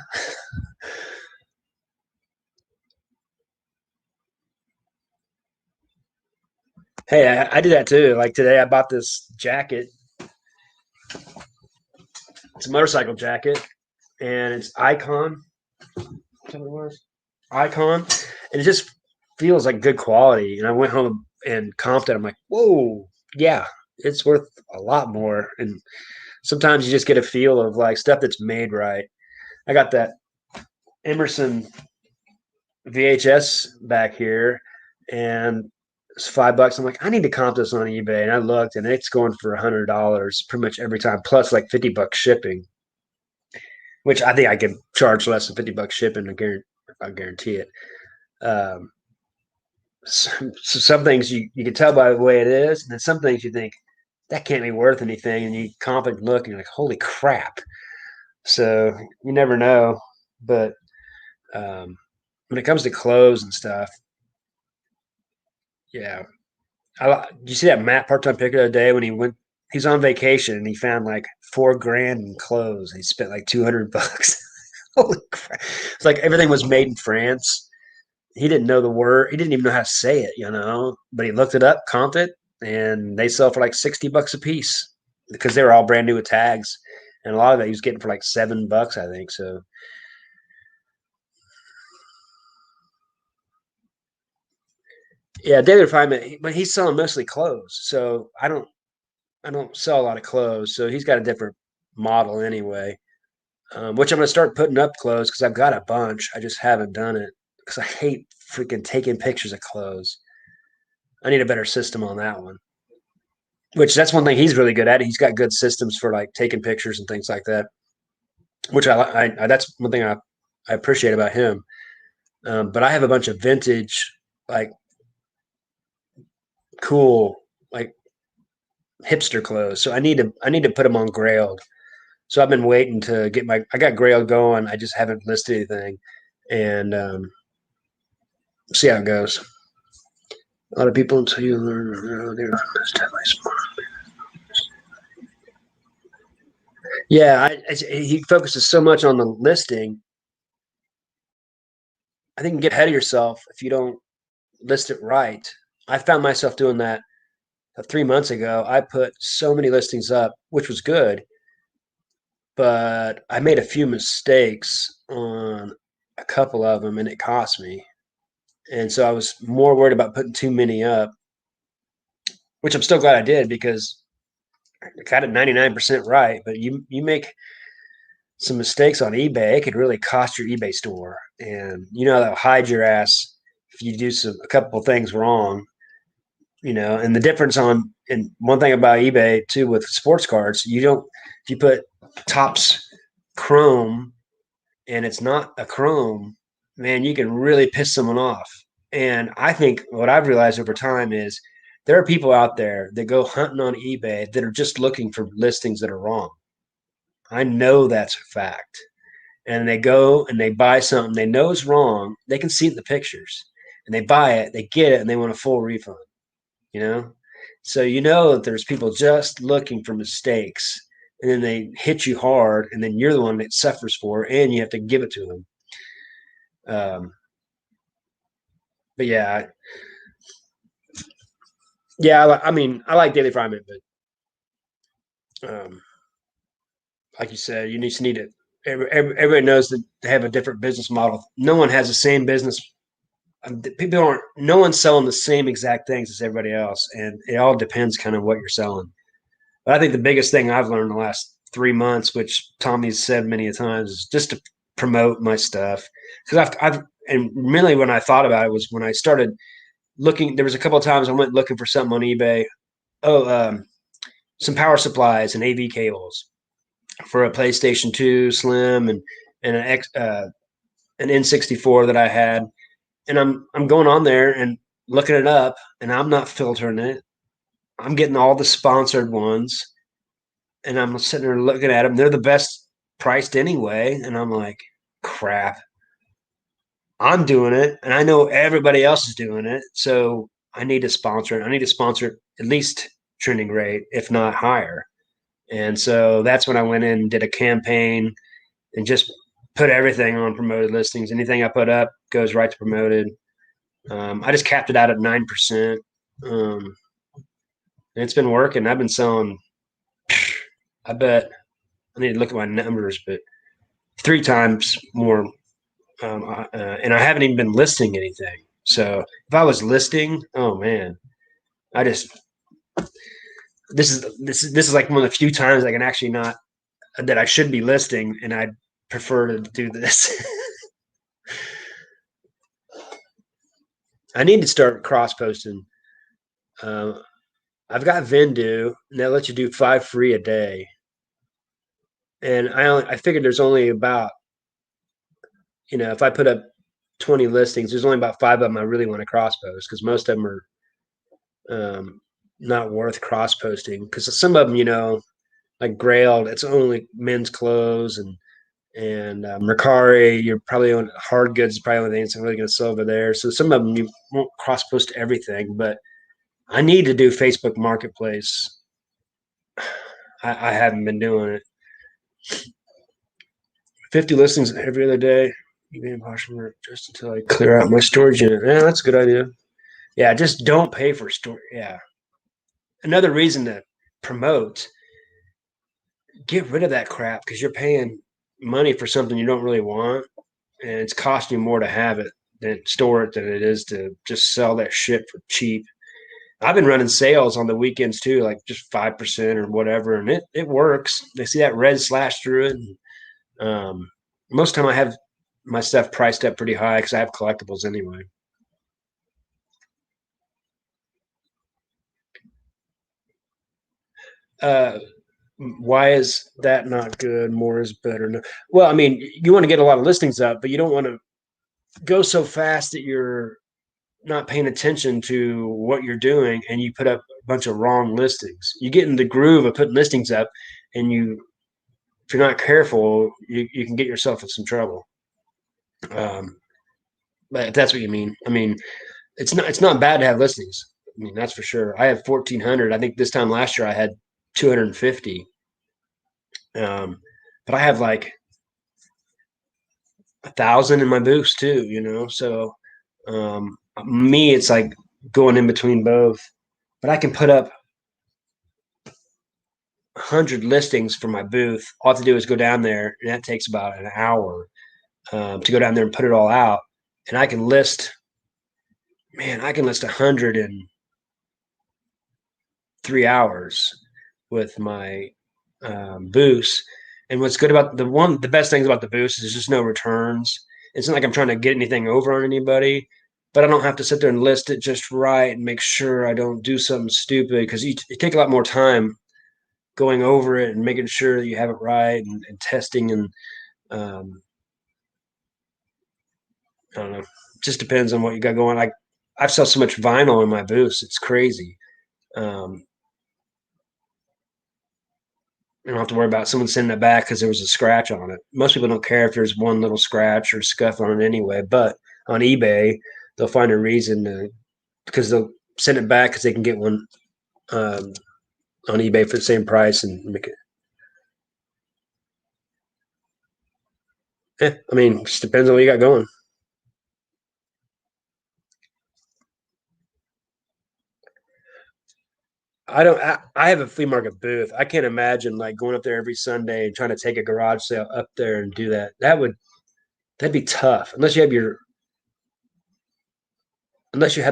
hey, I do that too. Like today, I bought this jacket. It's a motorcycle jacket, and it's Icon. What it was? Icon, and it just feels like good quality. And I went home and comped it. I'm like, whoa, yeah, it's worth a lot more. And sometimes you just get a feel of like stuff that's made right. I got that Emerson VHS back here, and it's $5. I'm like, I need to comp this on eBay, and I looked, and it's going for $100 pretty much every time, plus like $50 shipping, which I think I could charge less than $50 shipping. I guarantee it. Um, some things you can tell by the way it is, and then some things you think that can't be worth anything, and you comp it and look, and you're like, holy crap! So you never know, but um, when it comes to clothes and stuff, yeah, did you see that Matt part-time picker the other day when he went? He's on vacation and he found like 4 grand in clothes. He spent like $200. Holy crap! It's like everything was made in France. He didn't know the word. He didn't even know how to say it, But he looked it up, comped it, and they sell for like $60 a piece because they were all brand new with tags. And a lot of it he was getting for like $7, I think. So yeah, daily refinement, but he's selling mostly clothes. So I don't sell a lot of clothes, so he's got a different model anyway. Which I'm going to start putting up clothes because I've got a bunch. I just haven't done it because I hate freaking taking pictures of clothes. I need a better system on that one. Which that's one thing he's really good at. He's got good systems for like taking pictures and things like that. Which I that's one thing I appreciate about him. But I have a bunch of vintage, like cool, like hipster clothes. So I need to put them on Grailed. So I've been waiting to get I got Grail going. I just haven't listed anything, and see how it goes. A lot of people until you learn they're smart. Yeah, he focuses so much on the listing. I think you can get ahead of yourself if you don't list it right. I found myself doing that 3 months ago. I put so many listings up, which was good, but I made a few mistakes on a couple of them, and it cost me. And so I was more worried about putting too many up, which I'm still glad I did because I got it 99% right. But you make some mistakes on eBay, it could really cost your eBay store, and that'll hide your ass if you do a couple of things wrong. And the difference and one thing about eBay too with sports cards, you don't if you put Topps Chrome and it's not a Chrome, man, you can really piss someone off. And I think what I've realized over time is there are people out there that go hunting on eBay that are just looking for listings that are wrong. I know that's a fact. And they go and they buy something they know is wrong. They can see it in the pictures, and they buy it, they get it, and they want a full refund. You know, so that there's people just looking for mistakes, and then they hit you hard, and then you're the one that suffers for it, and you have to give it to them. But yeah, I mean, I like daily fragment, but like you said, you just need it. Everybody knows that they have a different business model. No one has the same business. People aren't. No one's selling the same exact things as everybody else, and it all depends kind of what you're selling. But I think the biggest thing I've learned in the last 3 months, which Tommy's said many a times, is just to promote my stuff. Because and really when I thought about it was when I started looking. There was a couple of times I went looking for something on eBay. Oh, some power supplies and AV cables for a PlayStation 2 Slim and an N64 that I had, and I'm going on there and looking it up, and I'm not filtering it. I'm getting all the sponsored ones, and I'm sitting there looking at them. They're the best priced anyway, and I'm like, crap. I'm doing it, and I know everybody else is doing it, so I need to sponsor it. I need to sponsor it at least trending rate, if not higher. And so that's when I went in and did a campaign and just put everything on promoted listings. Anything I put up goes right to promoted. I just capped it out at 9%. And it's been working. I've been selling, I bet, I need to look at my numbers, but 3 times more. And I haven't even been listing anything. So if I was listing, oh man, I just this is like one of the few times I can actually not that I should be listing, and I'd prefer to do this. I need to start cross posting. Uh, I've got Vendu, and that lets you do 5 free a day. And I figured there's only about if I put up 20 listings, there's only about 5 of them I really want to cross post because most of them are not worth cross posting because some of them, like Grailed, it's only men's clothes and Mercari, you're probably on hard goods, is probably the only thing that's really going to sell over there. So some of them you won't cross post everything, but I need to do Facebook Marketplace. I haven't been doing it. 50 listings every other day. Just until I clear out my storage unit. Yeah, that's a good idea. Yeah, just don't pay for storage. Yeah. Another reason to promote, get rid of that crap because you're paying money for something you don't really want, and it's costing you more to have it than store it than it is to just sell that shit for cheap. I've been running sales on the weekends too, like just 5% or whatever, and it works. They see that red slash through it. And, most of the time, I have my stuff priced up pretty high because I have collectibles anyway. Uh, why is that not good? More is better. No. Well, I mean, you want to get a lot of listings up, but you don't want to go so fast that you're not paying attention to what you're doing and you put up a bunch of wrong listings. You get in the groove of putting listings up, and if you're not careful, you can get yourself in some trouble. But if that's what you mean, I mean, it's not bad to have listings. I mean, that's for sure. I have 1,400. I think this time last year I had 250. But I have like 1,000 in my boost too, So me, it's like going in between both. But I can put up 100 listings for my booth. All I have to do is go down there, and that takes about an hour to go down there and put it all out. And I can list, man, I can list 100 in 3 hours with my boost. And what's good about the best things about the boost is just no returns. It's not like I'm trying to get anything over on anybody, but I don't have to sit there and list it just right and make sure I don't do something stupid, because you take a lot more time going over it and making sure that you have it right, and testing, and um, I don't know. It just depends on what you got going. I've sell so much vinyl in my booths, it's crazy. Um, I don't have to worry about someone sending it back because there was a scratch on it. Most people don't care if there's one little scratch or scuff on it anyway. But on eBay, they'll find a reason because they'll send it back because they can get one um, on eBay for the same price and make it. I mean, it just depends on what you got going. I have a flea market booth. I can't imagine like going up there every Sunday and trying to take a garage sale up there and do that. That'd be tough unless you had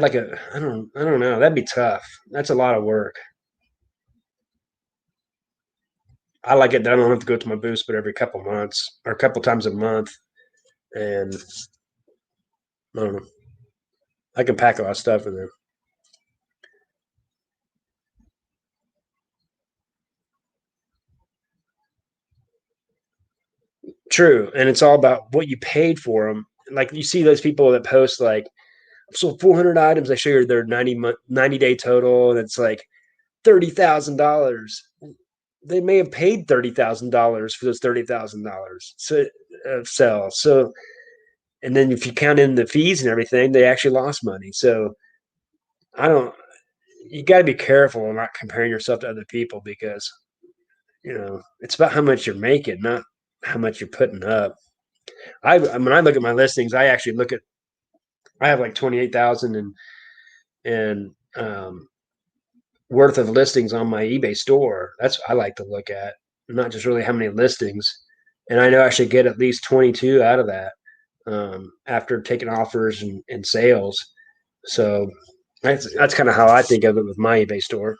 like I don't know. That'd be tough. That's a lot of work. I like it that I don't have to go to my booth but every couple months or a couple times a month, and I don't know. I can pack a lot of stuff in there. True, and it's all about what you paid for them. Like you see those people that post like, "I sold 400 items." They show you their 90-day total, and it's like $30,000. They may have paid $30,000 for those $30,000 sell. So, and then if you count in the fees and everything, they actually lost money. So I don't. You got to be careful not comparing yourself to other people, because it's about how much you're making, not how much you're putting up. When I look at my listings, I actually look at. I have like 28,000 and worth of listings on my eBay store. That's what I like to look at, not just really how many listings. And I know I should get at least 22 out of that after taking offers and sales. So that's kind of how I think of it with my eBay store.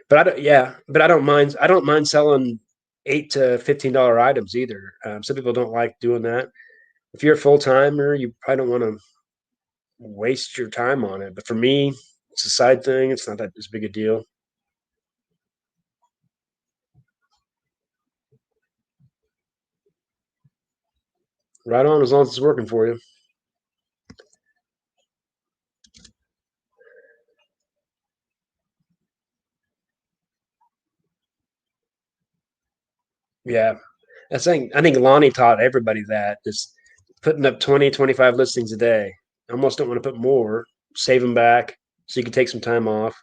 But I don't, yeah, but I don't mind. I don't mind selling $8 to $15 items either. Some people don't like doing that. If you're a full timer, you probably don't want to waste your time on it. But for me, it's a side thing. It's not that as big a deal. Right on, as long as it's working for you. Yeah, I think Lonnie taught everybody that just putting up 20, 25 listings a day. I almost don't want to put more. Save them back so you can take some time off.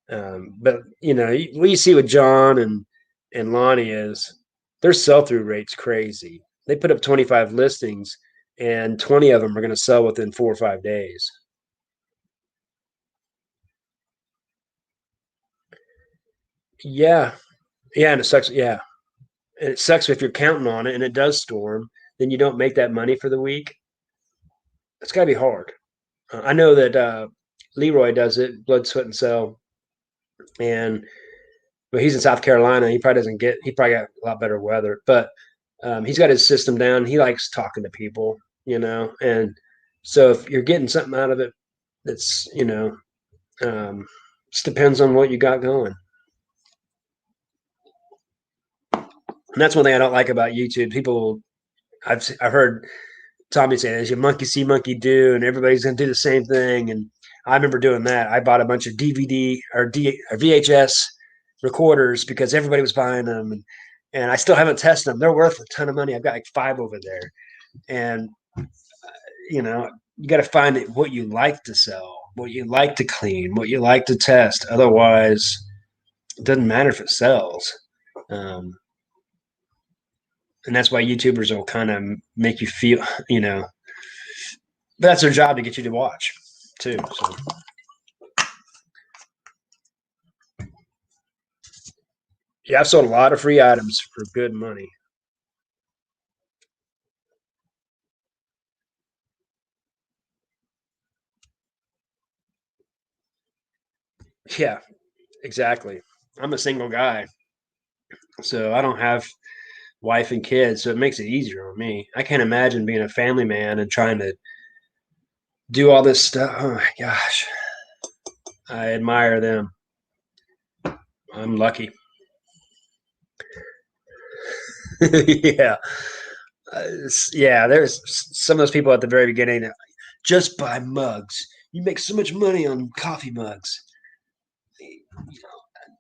But what you see with John and Lonnie is their sell through rate's crazy. They put up 25 listings, and 20 of them are going to sell within 4 or 5 days. Yeah, yeah, and it sucks. Yeah, and it sucks if you're counting on it and it does storm, then you don't make that money for the week. It's got to be hard. I know that Leroy does it, blood, sweat, and cell, and but he's in South Carolina. He probably doesn't get. He probably got a lot better weather, but he's got his system down. He likes talking to people, and so if you're getting something out of it, that's just depends on what you got going. And that's one thing I don't like about YouTube. People, I've heard Tommy say, "As you monkey see, monkey do," and everybody's going to do the same thing. And I remember doing that. I bought a bunch of DVD or VHS recorders because everybody was buying them, and I still haven't tested them. They're worth a ton of money. I've got like 5 over there, and you know, you got to find what you like to sell, what you like to clean, what you like to test. Otherwise, it doesn't matter if it sells. Um, and that's why YouTubers will kind of make you feel, but that's their job to get you to watch too. So yeah, I've sold a lot of free items for good money. Yeah, exactly. I'm a single guy, so I don't have wife and kids, so it makes it easier on me. I can't imagine being a family man and trying to do all this stuff. Oh my gosh, I admire them. I'm lucky. Yeah, yeah. There's some of those people at the very beginning that just buy mugs. You make so much money on coffee mugs.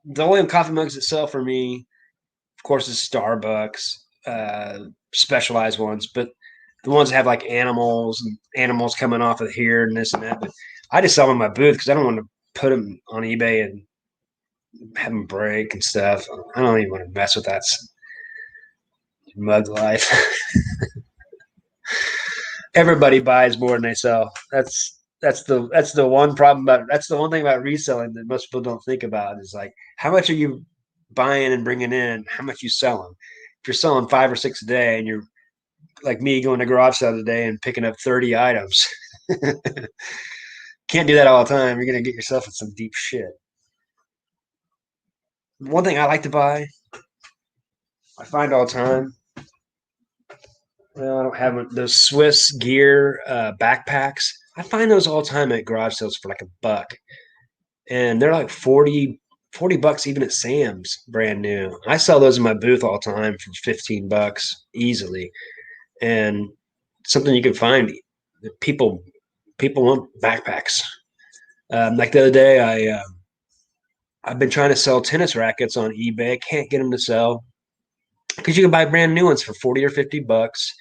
The only coffee mugs that sell for me, of course, is Starbucks, specialized ones, but the ones that have like animals and animals coming off of here and this and that. But I just sell them in my booth because I don't want to put them on eBay and have them break and stuff. I don't even want to mess with that mug life. Everybody buys more than they sell. That's the one problem about that's the one thing about reselling that most people don't think about is like how much are you buying and bringing in, how much you selling. If you're selling 5 or 6 a day and you're like me going to garage sale today and picking up 30 items, can't do that all the time. You're gonna get yourself in some deep shit. One thing I like to buy, I find all the time. Well, I don't have those Swiss gear backpacks. I find those all the time at garage sales for like $1, and they're like 40 bucks even at Sam's, brand new. I sell those in my booth all the time for $15 easily, and something you can find. People people want backpacks. Like the other day, I've been trying to sell tennis rackets on eBay. I can't get them to sell because you can buy brand new ones for 40 or 50 bucks,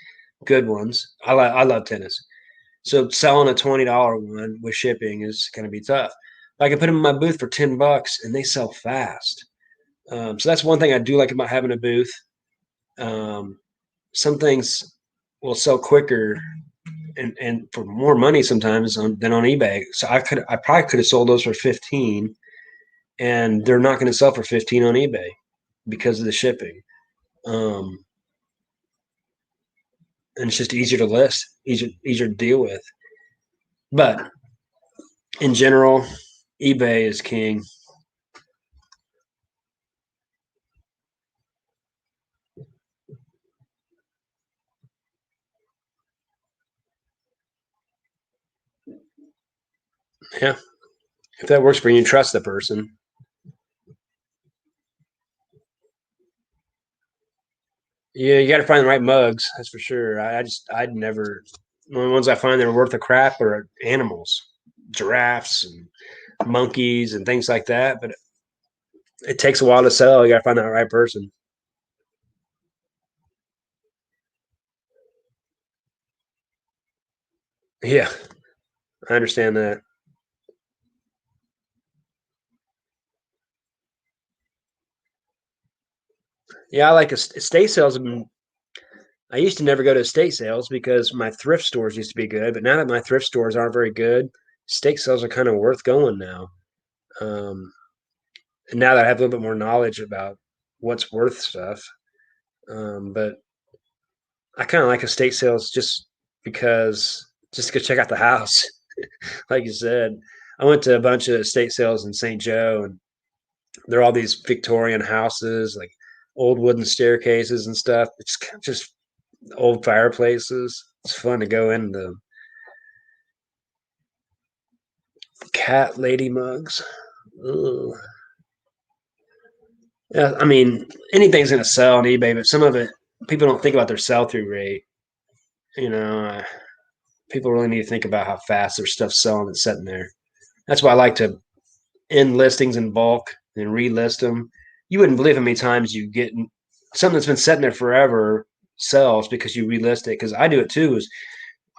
good ones. I love tennis, so selling a $20 one with shipping is going to be tough. I can put them in my booth for $10 and they sell fast. So that's one thing I do like about having a booth. Um, some things will sell quicker and for more money sometimes than on eBay. So I probably could have sold those for 15, and they're not going to sell for 15 on eBay because of the shipping. Um, and it's just easier to list, easier to deal with. But in general, eBay is king. Yeah, if that works for you, trust the person. Yeah, you got to find the right mugs. That's for sure. I'd never. The only ones I find that are worth a crap are animals, giraffes and monkeys and things like that. But it takes a while to sell. You got to find that right person. Yeah, I understand that. Yeah, I like estate sales. I used to never go to estate sales because my thrift stores used to be good, but now that my thrift stores aren't very good, estate sales are kind of worth going now. Um, and now that I have a little bit more knowledge about what's worth stuff, but I kind of like estate sales just because just to go check out the house. Like you said, I went to a bunch of estate sales in St. Joe, and they're all these Victorian houses, like old wooden staircases and stuff. It's just old fireplaces. It's fun to go in the cat lady mugs. Ugh. Yeah, I mean, anything's going to sell on eBay, but some of it, people don't think about their sell through rate. You know, people really need to think about how fast their stuff's selling and sitting there. That's why I like to end listings in bulk and relist them. You wouldn't believe how many times you get something that's been sitting there forever sells because you relist it. Because I do it too. Is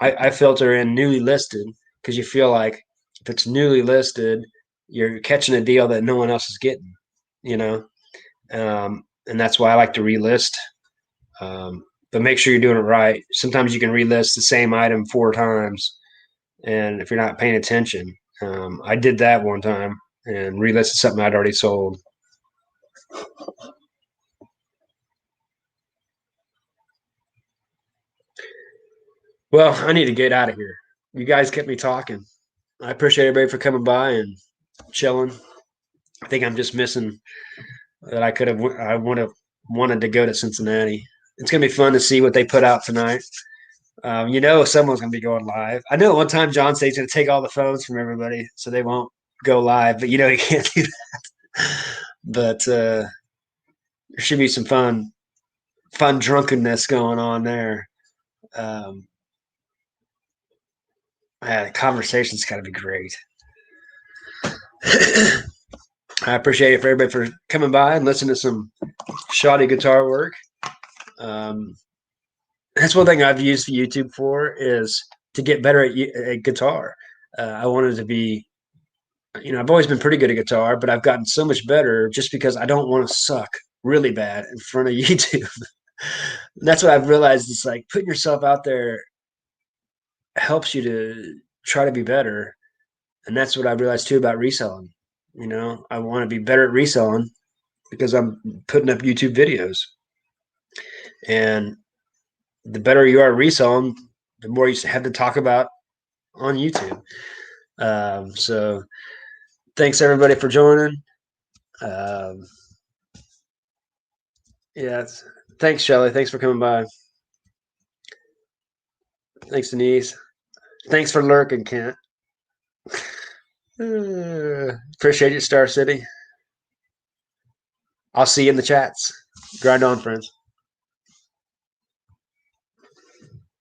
I filter in newly listed because you feel like if it's newly listed, you're catching a deal that no one else is getting, you know? And that's why I like to relist. But make sure you're doing it right. Sometimes you can relist the same item 4 times, and if you're not paying attention, I did that one time and relisted something I'd already sold. Well, I need to get out of here. You guys kept me talking. I appreciate everybody for coming by and chilling. I think I'm just missing that I would have wanted to go to Cincinnati. It's gonna be fun to see what they put out tonight. Someone's gonna be going live. I know at one time John said he's gonna take all the phones from everybody so they won't go live, but he can't do that. But there should be some fun drunkenness going on there. Um, the conversation's got to be great. I appreciate it for everybody for coming by and listening to some shoddy guitar work. That's one thing I've used YouTube for is to get better at guitar. I wanted to be, I've always been pretty good at guitar, but I've gotten so much better just because I don't want to suck really bad in front of YouTube. That's what I've realized. It's like putting yourself out there helps you to try to be better. And that's what I realized too about reselling. I want to be better at reselling because I'm putting up YouTube videos. And the better you are at reselling, the more you have to talk about on YouTube. So thanks everybody for joining. Yeah. Thanks, Shelly. Thanks for coming by. Thanks, Denise. Thanks for lurking, Kent. Appreciate you, Star City. I'll see you in the chats. Grind on, friends.